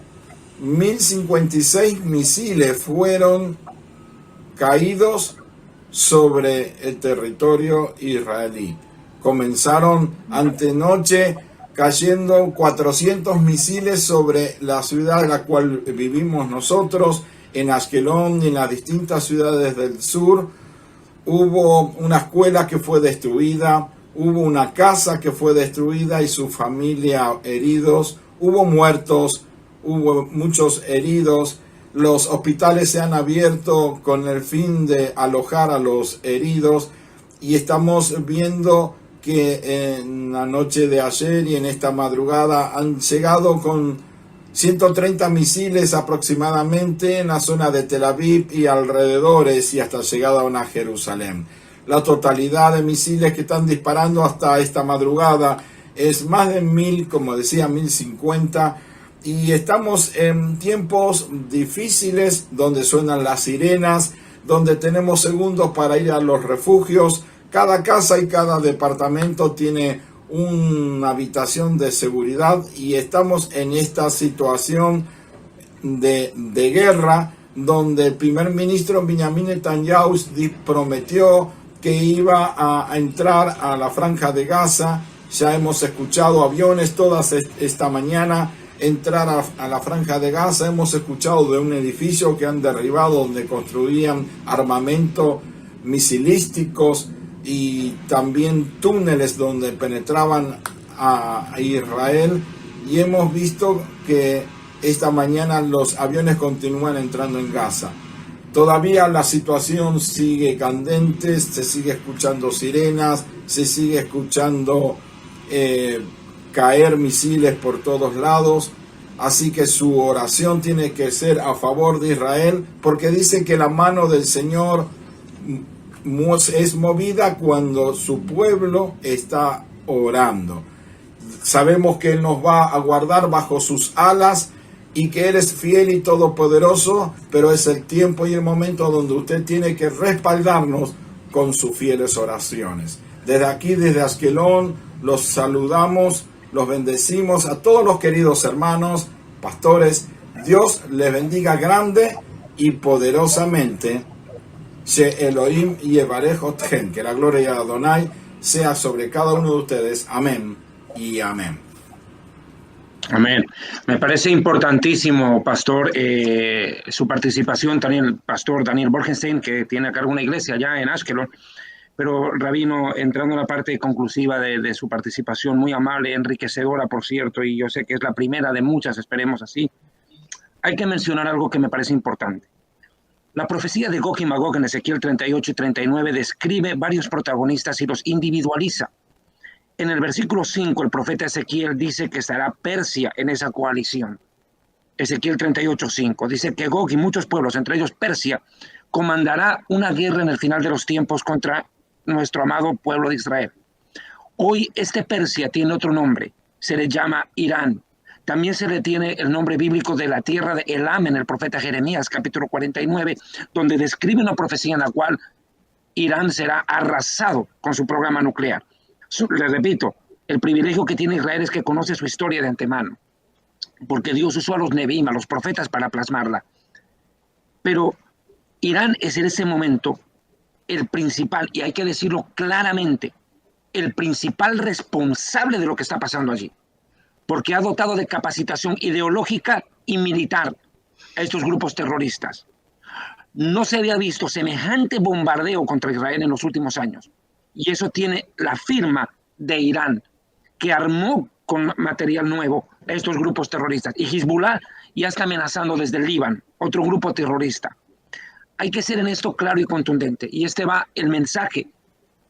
1056 misiles fueron caídos sobre el territorio israelí. Comenzaron antenoche cayendo 400 misiles sobre la ciudad en la cual vivimos nosotros, en Ashkelon y en las distintas ciudades del sur. Hubo una escuela que fue destruida, hubo una casa que fue destruida y su familia heridos, hubo muertos, hubo muchos heridos. Los hospitales se han abierto con el fin de alojar a los heridos, y estamos viendo que en la noche de ayer y en esta madrugada han llegado con 130 misiles aproximadamente en la zona de Tel Aviv y alrededores, y hasta llegada a Jerusalén. La totalidad de misiles que están disparando hasta esta madrugada es más de 1000, como decía, 1050, y estamos en tiempos difíciles donde suenan las sirenas, donde tenemos segundos para ir a los refugios. Cada casa y cada departamento tiene una habitación de seguridad, y estamos en esta situación de guerra, donde el primer ministro Benjamin Netanyahu prometió que iba a entrar a la franja de Gaza. Ya hemos escuchado aviones todas esta mañana entrar a la franja de Gaza. Hemos escuchado de un edificio que han derribado donde construían armamento misilísticos, y también túneles donde penetraban a Israel, y hemos visto que esta mañana los aviones continúan entrando en Gaza. Todavía la situación sigue candente, se sigue escuchando sirenas, se sigue escuchando caer misiles por todos lados, así que su oración tiene que ser a favor de Israel, porque dice que la mano del Señor es movida cuando su pueblo está orando. Sabemos que Él nos va a guardar bajo sus alas y que Él es fiel y todopoderoso, pero es el tiempo y el momento donde usted tiene que respaldarnos con sus fieles oraciones. Desde aquí, desde Ashkelon, los saludamos, los bendecimos a todos los queridos hermanos, pastores. Dios les bendiga grande y poderosamente. She Elohim yevarech otchem, que la gloria de Adonai sea sobre cada uno de ustedes. Amén y amén. Amén. Me parece importantísimo, pastor, su participación, también el pastor Daniel Borgenstein, que tiene a cargo una iglesia allá en Ashkelon. Pero, rabino, entrando en la parte conclusiva de su participación, muy amable, enriquecedora, por cierto, y yo sé que es la primera de muchas, esperemos así, hay que mencionar algo que me parece importante. La profecía de Gog y Magog en Ezequiel 38 y 39 describe varios protagonistas y los individualiza. En el versículo 5, el profeta Ezequiel dice que estará Persia en esa coalición. Ezequiel 38:5 dice que Gog y muchos pueblos, entre ellos Persia, comandará una guerra en el final de los tiempos contra nuestro amado pueblo de Israel. Hoy este Persia tiene otro nombre, se le llama Irán. También se le tiene el nombre bíblico de la tierra de Elam en el profeta Jeremías, capítulo 49, donde describe una profecía en la cual Irán será arrasado con su programa nuclear. Le repito, el privilegio que tiene Israel es que conoce su historia de antemano, porque Dios usó a los Neviim, a los profetas, para plasmarla. Pero Irán es en ese momento el principal, y hay que decirlo claramente, el principal responsable de lo que está pasando allí, porque ha dotado de capacitación ideológica y militar a estos grupos terroristas. No se había visto semejante bombardeo contra Israel en los últimos años, y eso tiene la firma de Irán, que armó con material nuevo a estos grupos terroristas. Y Hezbollah ya está amenazando desde el Líbano, otro grupo terrorista. Hay que ser en esto claro y contundente, y este va el mensaje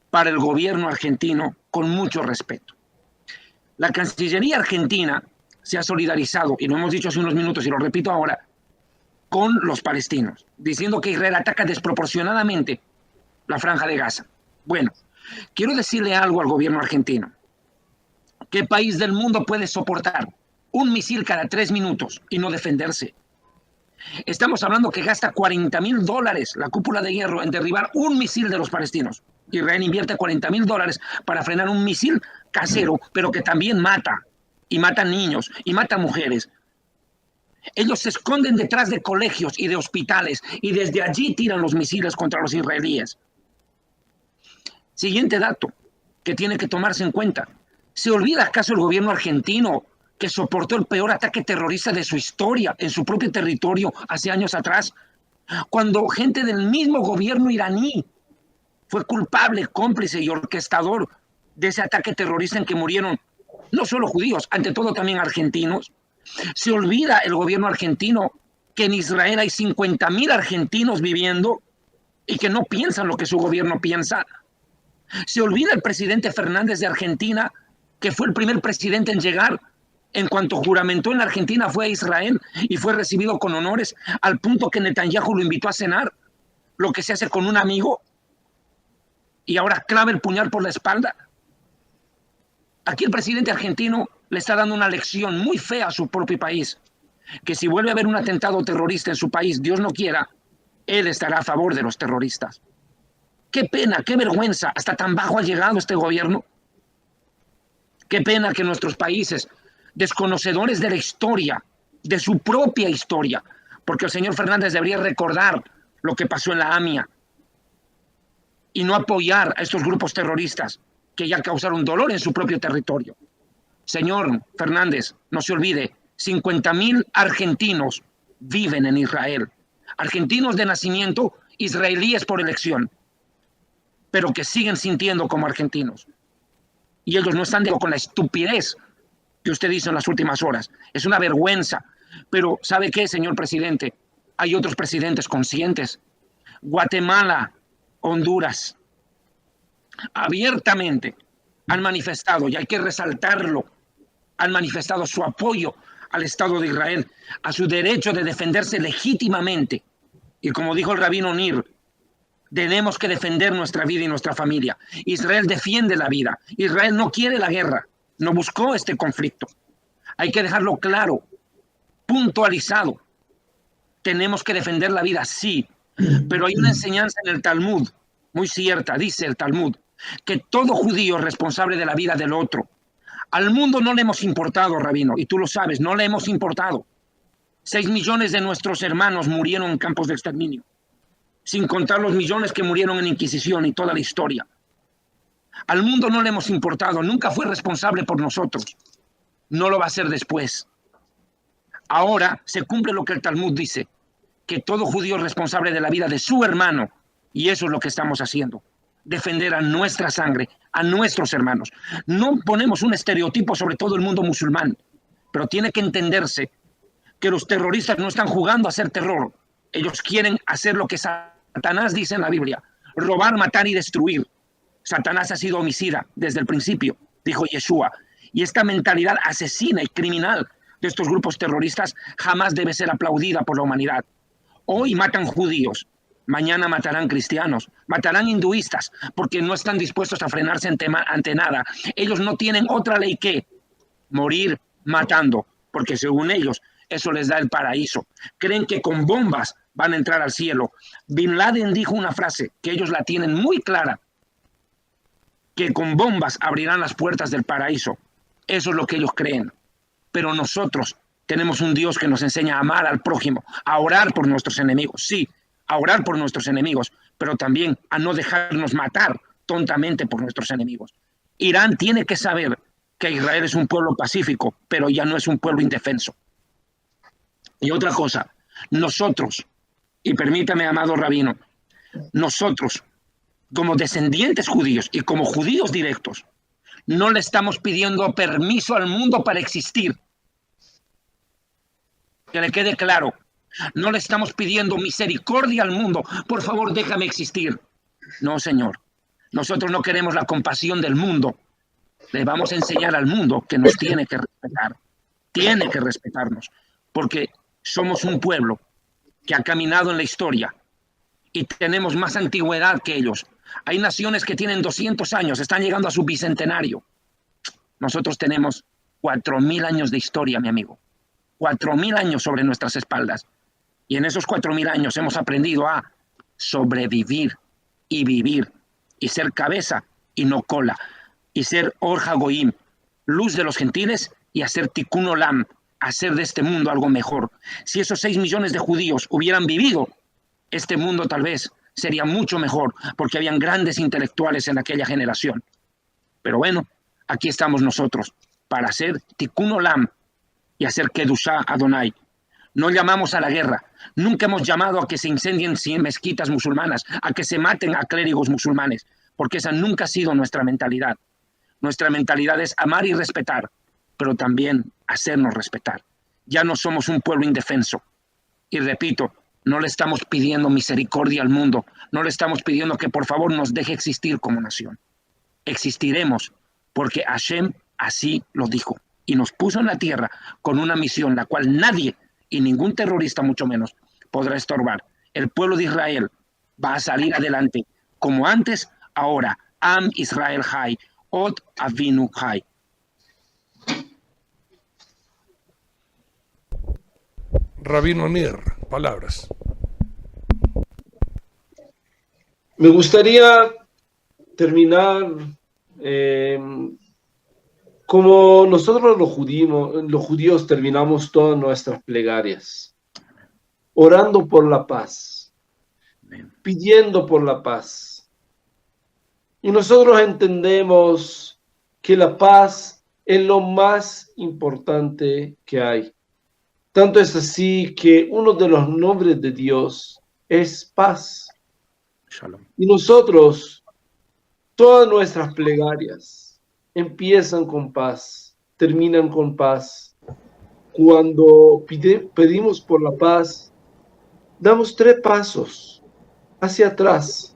para el gobierno argentino con mucho respeto. La Cancillería argentina se ha solidarizado, y lo hemos dicho hace unos minutos y lo repito ahora, con los palestinos, diciendo que Israel ataca desproporcionadamente la Franja de Gaza. Bueno, quiero decirle algo al gobierno argentino. ¿Qué país del mundo puede soportar un misil cada 3 minutos y no defenderse? Estamos hablando que gasta $40.000 la cúpula de hierro en derribar un misil de los palestinos. Israel invierte $40.000 para frenar un misil casero, pero que también mata, y mata niños, y mata mujeres. Ellos se esconden detrás de colegios y de hospitales, y desde allí tiran los misiles contra los israelíes. Siguiente dato que tiene que tomarse en cuenta. ¿Se olvida acaso el gobierno argentino que soportó el peor ataque terrorista de su historia en su propio territorio hace años atrás? Cuando gente del mismo gobierno iraní fue culpable, cómplice y orquestador de ese ataque terrorista en que murieron no solo judíos, ante todo también argentinos. Se olvida el gobierno argentino que en Israel hay 50.000 argentinos viviendo y que no piensan lo que su gobierno piensa. Se olvida el presidente Fernández de Argentina, que fue el primer presidente en llegar, en cuanto juramentó en la Argentina, fue a Israel y fue recibido con honores, al punto que Netanyahu lo invitó a cenar, lo que se hace con un amigo, y ahora clava el puñal por la espalda. Aquí el presidente argentino le está dando una lección muy fea a su propio país, que si vuelve a haber un atentado terrorista en su país, Dios no quiera, él estará a favor de los terroristas. Qué pena, qué vergüenza, hasta tan bajo ha llegado este gobierno. Qué pena que nuestros países, desconocedores de la historia, de su propia historia, porque el señor Fernández debería recordar lo que pasó en la AMIA y no apoyar a estos grupos terroristas que ya causaron dolor en su propio territorio. Señor Fernández, no se olvide, 50.000 argentinos viven en Israel. Argentinos de nacimiento, israelíes por elección, pero que siguen sintiendo como argentinos. Y ellos no están de acuerdo con la estupidez que usted hizo en las últimas horas. Es una vergüenza. Pero ¿sabe qué, señor presidente? Hay otros presidentes conscientes. Guatemala, Honduras, abiertamente han manifestado, y hay que resaltarlo, han manifestado su apoyo al Estado de Israel, a su derecho de defenderse legítimamente. Y como dijo el rabino Nir, tenemos que defender nuestra vida y nuestra familia. Israel defiende la vida. Israel no quiere la guerra, no buscó este conflicto. Hay que dejarlo claro, puntualizado. Tenemos que defender la vida, sí, pero hay una enseñanza en el Talmud, muy cierta, dice el Talmud, que todo judío es responsable de la vida del otro. Al mundo no le hemos importado, rabino, y tú lo sabes, no le hemos importado. 6 millones de nuestros hermanos murieron en campos de exterminio, sin contar los millones que murieron en Inquisición y toda la historia. Al mundo no le hemos importado, nunca fue responsable por nosotros. No lo va a hacer después. Ahora se cumple lo que el Talmud dice, que todo judío es responsable de la vida de su hermano, y eso es lo que estamos haciendo. Defender a nuestra sangre, a nuestros hermanos. No ponemos un estereotipo sobre todo el mundo musulmán, pero tiene que entenderse que los terroristas no están jugando a hacer terror. Ellos quieren hacer lo que Satanás dice en la Biblia, robar, matar y destruir. Satanás ha sido homicida desde el principio, dijo Yeshua. Y esta mentalidad asesina y criminal de estos grupos terroristas jamás debe ser aplaudida por la humanidad. Hoy matan judíos, mañana matarán cristianos, matarán hinduistas, porque no están dispuestos a frenarse ante nada. Ellos no tienen otra ley que morir matando, porque según ellos eso les da el paraíso. Creen que con bombas van a entrar al cielo. Bin Laden dijo una frase que ellos la tienen muy clara, que con bombas abrirán las puertas del paraíso. Eso es lo que ellos creen. Pero nosotros tenemos un Dios que nos enseña a amar al prójimo, a orar por nuestros enemigos, sí, a orar por nuestros enemigos, pero también a no dejarnos matar tontamente por nuestros enemigos. Irán tiene que saber que Israel es un pueblo pacífico, pero ya no es un pueblo indefenso. Y otra cosa, nosotros, y permítame, amado rabino, nosotros, como descendientes judíos y como judíos directos, no le estamos pidiendo permiso al mundo para existir. Que le quede claro, no le estamos pidiendo misericordia al mundo. Por favor, déjame existir. No, Señor. Nosotros no queremos la compasión del mundo. Le vamos a enseñar al mundo que nos tiene que respetar. Tiene que respetarnos. Porque somos un pueblo que ha caminado en la historia y tenemos más antigüedad que ellos. Hay naciones que tienen 200 años, están llegando a su bicentenario. Nosotros tenemos 4.000 años de historia, mi amigo. 4.000 años sobre nuestras espaldas. Y en esos 4.000 años hemos aprendido a sobrevivir y vivir y ser cabeza y no cola. Y ser Or HaGoyim, luz de los gentiles, y hacer Tikkun Olam, hacer de este mundo algo mejor. Si esos 6 millones de judíos hubieran vivido, este mundo tal vez sería mucho mejor, porque habían grandes intelectuales en aquella generación. Pero bueno, aquí estamos nosotros, para hacer Tikkun Olam y hacer Kedushá Adonai. No llamamos a la guerra, nunca hemos llamado a que se incendien mezquitas musulmanas, a que se maten a clérigos musulmanes, porque esa nunca ha sido nuestra mentalidad. Nuestra mentalidad es amar y respetar, pero también hacernos respetar. Ya no somos un pueblo indefenso. Y repito, no le estamos pidiendo misericordia al mundo, no le estamos pidiendo que por favor nos deje existir como nación. Existiremos porque Hashem así lo dijo y nos puso en la tierra con una misión la cual nadie, y ningún terrorista mucho menos, podrá estorbar. El pueblo de Israel va a salir adelante como antes, ahora. Am Israel Hay, Od Avinu Hay. Rabino Amir, palabras. Me gustaría terminar como nosotros los judíos terminamos todas nuestras plegarias, orando por la paz, pidiendo por la paz. Y nosotros entendemos que la paz es lo más importante que hay. Tanto es así que uno de los nombres de Dios es paz. Shalom. Y nosotros, todas nuestras plegarias empiezan con paz, terminan con paz. Cuando pedimos por la paz, damos 3 pasos hacia atrás,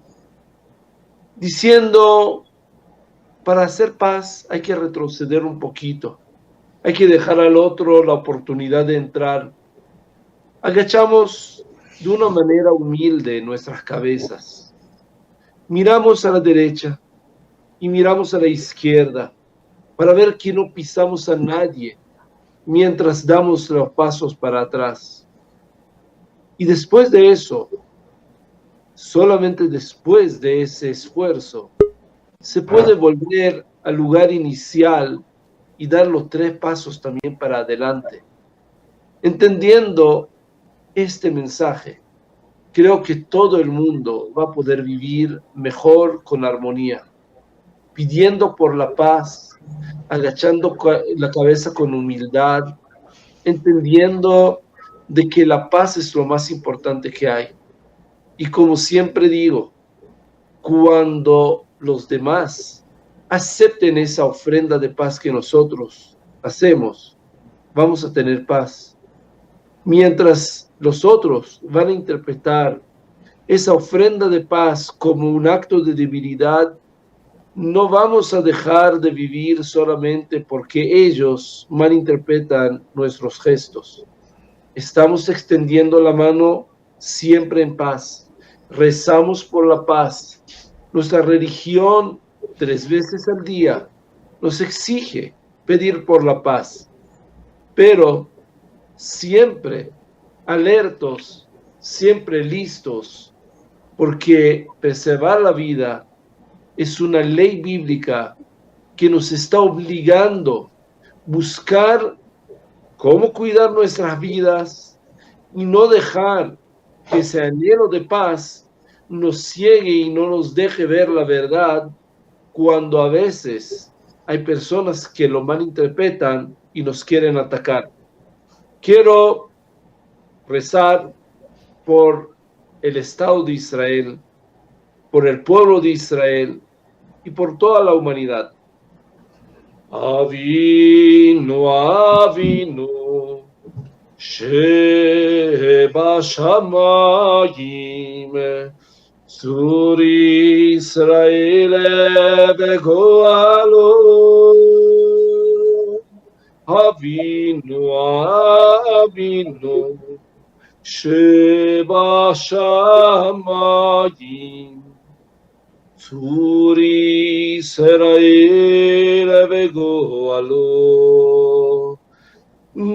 diciendo, para hacer paz hay que retroceder un poquito, hay que dejar al otro la oportunidad de entrar. Agachamos de una manera humilde nuestras cabezas, miramos a la derecha y miramos a la izquierda para ver que no pisamos a nadie mientras damos los pasos para atrás. Y después de eso, solamente después de ese esfuerzo, se puede volver al lugar inicial y dar los 3 pasos también para adelante. Entendiendo este mensaje, creo que todo el mundo va a poder vivir mejor con armonía, pidiendo por la paz, agachando la cabeza con humildad, entendiendo de que la paz es lo más importante que hay. Y como siempre digo, cuando los demás acepten esa ofrenda de paz que nosotros hacemos, vamos a tener paz. Mientras los otros van a interpretar esa ofrenda de paz como un acto de debilidad, no vamos a dejar de vivir solamente porque ellos malinterpretan nuestros gestos. Estamos extendiendo la mano siempre en paz. Rezamos por la paz. Nuestra religión 3 veces al día nos exige pedir por la paz, pero siempre alertos, siempre listos, porque preservar la vida es una ley bíblica que nos está obligando a buscar cómo cuidar nuestras vidas y no dejar que ese anhelo de paz nos ciegue y no nos deje ver la verdad, cuando a veces hay personas que lo malinterpretan y nos quieren atacar. Quiero rezar por el Estado de Israel, por el pueblo de Israel y por toda la humanidad. Avinu, Avinu, Sheba Shamayim, Tzur Israel begoalo. Avinu, Avinu, Sheba Shamayim, Tzur Israel begoalo.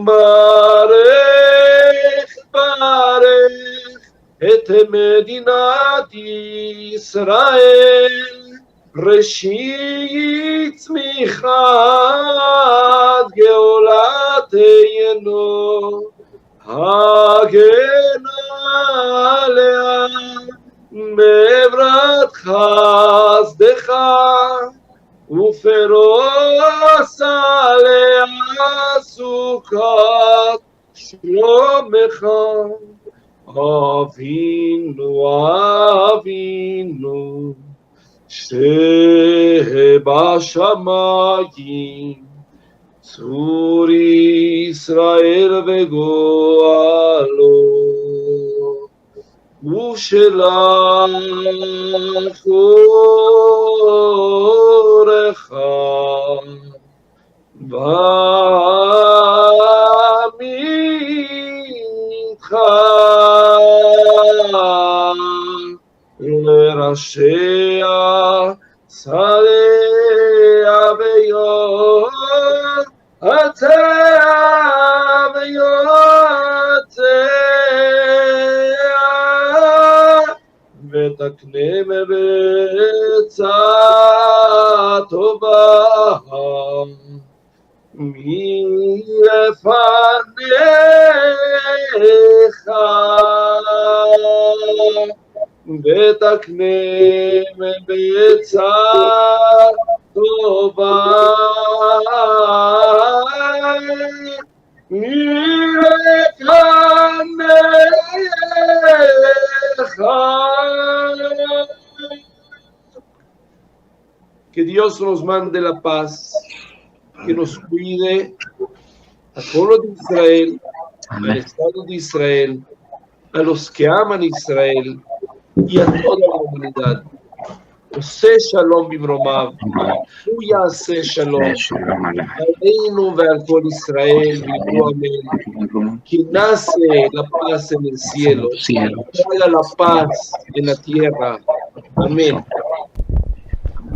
Barech, Barech, et Medinat Israel, Reshit Tzmichat Geolateinu, Hagen alea Mevrat Chazdecha, Uferos alea Sukat Shlomecha. Avinu, Avinu, Sheba Shamayim, Tzur Israel begoalo. Ushelach orecha b'mitcha l'rashea salea beyot atea beyotea ותקנם בעצה טובה מלפניך, ותקנם בעצה טובה Que Dios nos mande la paz, que nos cuide al pueblo de Israel, al Estado de Israel, a los que aman Israel y a toda la humanidad. Ose shalom bimromav, הוא יעשה שלום, עלינו ועל כל ישראל, ויבוא אמן. Que nace la paz en el cielo, que haga la paz en la tierra. Amén.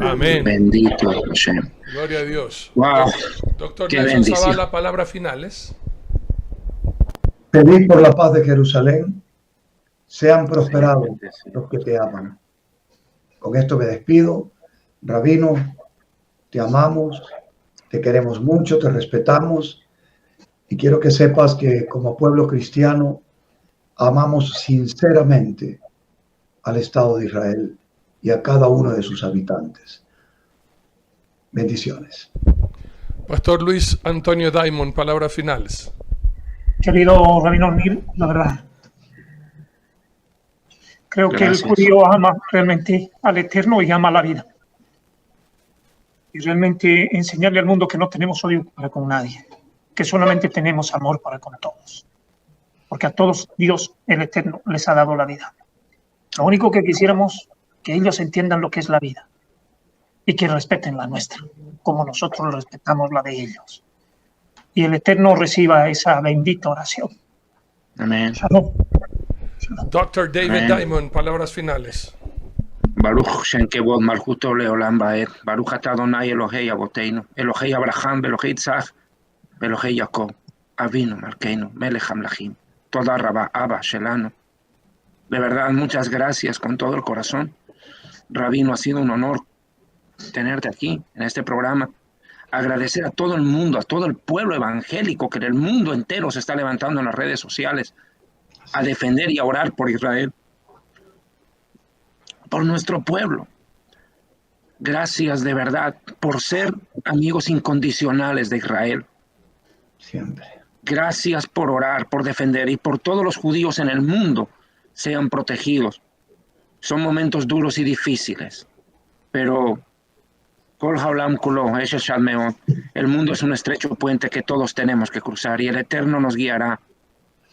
Amén. Bendito Hashem. Gloria a Dios. Wow. Doctor Qué Nelson bendición. Zavala, palabras finales. Pedir por la paz de Jerusalén, sean prosperados los que te aman. Con esto me despido. Rabino, te amamos, te queremos mucho, te respetamos y quiero que sepas que como pueblo cristiano amamos sinceramente al Estado de Israel y a cada uno de sus habitantes. Bendiciones. Pastor Luis Antonio Daimon, palabras finales. Querido Rabino Nil, la verdad, creo que el judío ama realmente al Eterno y ama la vida. Y realmente enseñarle al mundo que no tenemos odio para con nadie, que solamente tenemos amor para con todos. Porque a todos Dios, el Eterno, les ha dado la vida. Lo único que quisiéramos que ellos entiendan lo que es la vida. y que respeten la nuestra, como nosotros respetamos la de ellos. Y el Eterno reciba esa bendita oración. Amén. Shalom. Dr. David Amén. Diamond, palabras finales. Baruch Shem Kevod Malchuto Leolam Baed. Baruch Atah Adonai Elohei Avoteinu. Elohei Abraham, Elohei Isaac, Elohei Jacob. Avinu Malkeinu, Melech Hamlachim. Toda Rabá Abba Shelanu. De verdad, muchas gracias con todo el corazón. Rabino, ha sido un honor tenerte aquí en este programa. Agradecer a todo el mundo, a todo el pueblo evangélico que en el mundo entero se está levantando en las redes sociales a defender y a orar por Israel, por nuestro pueblo. Gracias de verdad por ser amigos incondicionales de Israel. Siempre. Gracias por orar, por defender y por todos los judíos en el mundo sean protegidos. Son momentos duros y difíciles, pero el mundo es un estrecho puente que todos tenemos que cruzar y el Eterno nos guiará.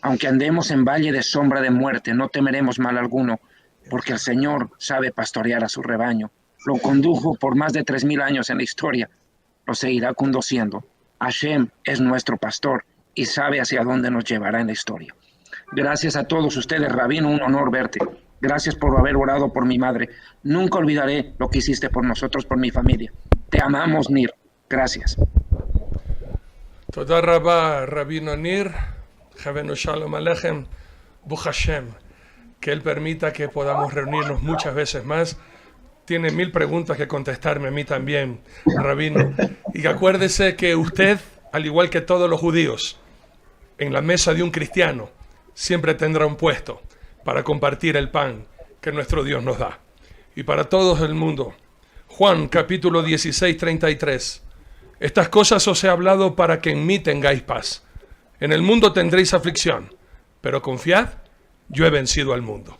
Aunque andemos en valle de sombra de muerte, no temeremos mal alguno, porque el Señor sabe pastorear a su rebaño. Lo condujo por más de 3000 años en la historia, lo seguirá conduciendo. Hashem es nuestro pastor y sabe hacia dónde nos llevará en la historia. Gracias a todos ustedes, Rabino, un honor verte. Gracias por haber orado por mi madre. Nunca olvidaré lo que hiciste por nosotros, por mi familia. Te amamos, Nir. Gracias. Toda Rabá, Rabino Nir, Javenu Shalom Alechem, Buch Hashem. Que Él permita que podamos reunirnos muchas veces más. Tiene 1000 preguntas que contestarme a mí también, Rabino. Y acuérdese que usted, al igual que todos los judíos, en la mesa de un cristiano, siempre tendrá un puesto para compartir el pan que nuestro Dios nos da. Y para todo el mundo, Juan capítulo 16, 33. Estas cosas os he hablado para que en mí tengáis paz. En el mundo tendréis aflicción, pero confiad, yo he vencido al mundo.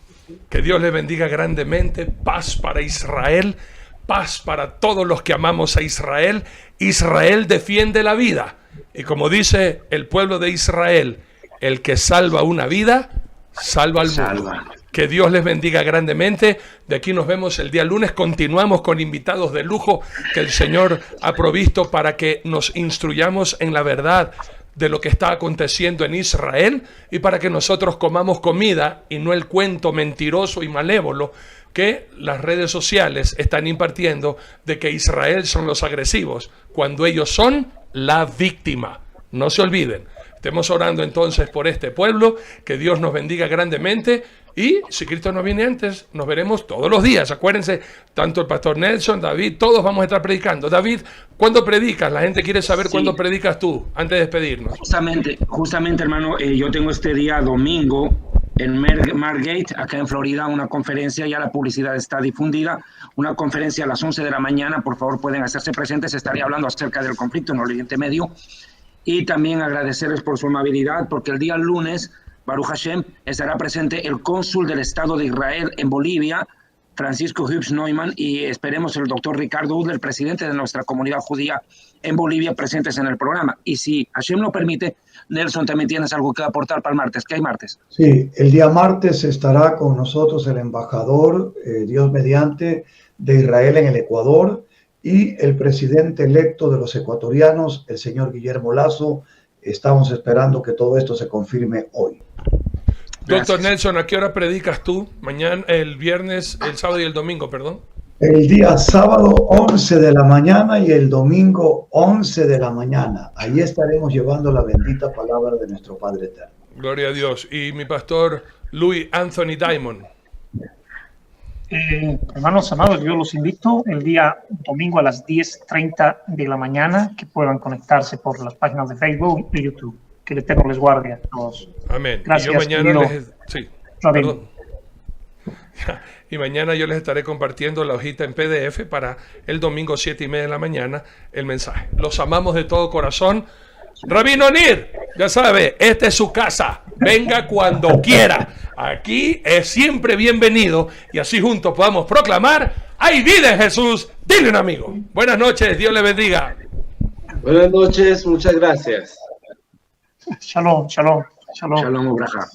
Que Dios le bendiga grandemente. Paz para Israel, paz para todos los que amamos a Israel. Israel defiende la vida. Y como dice el pueblo de Israel, el que salva una vida, salva al mundo. Que Dios les bendiga grandemente. De aquí nos vemos el día lunes. Continuamos con invitados de lujo que el Señor ha provisto para que nos instruyamos en la verdad de lo que está aconteciendo en Israel y para que nosotros comamos comida y no el cuento mentiroso y malévolo que las redes sociales están impartiendo de que Israel son los agresivos, cuando ellos son la víctima. No se olviden. Estemos orando entonces por este pueblo, que Dios nos bendiga grandemente y si Cristo no viene antes, nos veremos todos los días. Acuérdense, tanto el pastor Nelson, David, todos vamos a estar predicando. David, ¿cuándo predicas? La gente quiere saber cuándo predicas tú, antes de despedirnos. Justamente hermano, yo tengo este día domingo en Margate, acá en Florida, una conferencia, ya la publicidad está difundida, una conferencia a las 11 de la mañana, por favor pueden hacerse presentes, estaré hablando acerca del conflicto en Oriente Medio. Y también agradecerles por su amabilidad, porque el día lunes, Baruch Hashem, estará presente el cónsul del Estado de Israel en Bolivia, Francisco Hübsch Neumann, y esperemos el doctor Ricardo Udler, el presidente de nuestra comunidad judía en Bolivia, presentes en el programa. Y si Hashem lo permite, Nelson, también tienes algo que aportar para el martes. ¿Qué hay martes? Sí, el día martes estará con nosotros el embajador, Dios mediante, de Israel en el Ecuador, y el presidente electo de los ecuatorianos, el señor Guillermo Lazo. Estamos esperando que todo esto se confirme hoy. Doctor Nelson, ¿a qué hora predicas tú? Mañana, el viernes, el sábado y el domingo, perdón. El día sábado 11 de la mañana y el domingo 11 de la mañana. Ahí estaremos llevando la bendita palabra de nuestro Padre Eterno. Gloria a Dios. Y mi pastor Louis Anthony Diamond. Hermanos amados, yo los invito el día domingo a las 10:30 de la mañana, que puedan conectarse por las páginas de Facebook y YouTube. Que el Eterno les guarde a todos. Amén. Gracias, y yo mañana perdón. Y mañana yo les estaré compartiendo la hojita en PDF para el domingo 7:30 de la mañana, el mensaje. Los amamos de todo corazón. Rabino Nir, ya sabe, esta es su casa. Venga cuando quiera. Aquí es siempre bienvenido y así juntos podamos proclamar: ¡hay vida en Jesús! Dile un amigo. Buenas noches, Dios le bendiga. Buenas noches, muchas gracias. Shalom, shalom, shalom. Shalom, Ubraja.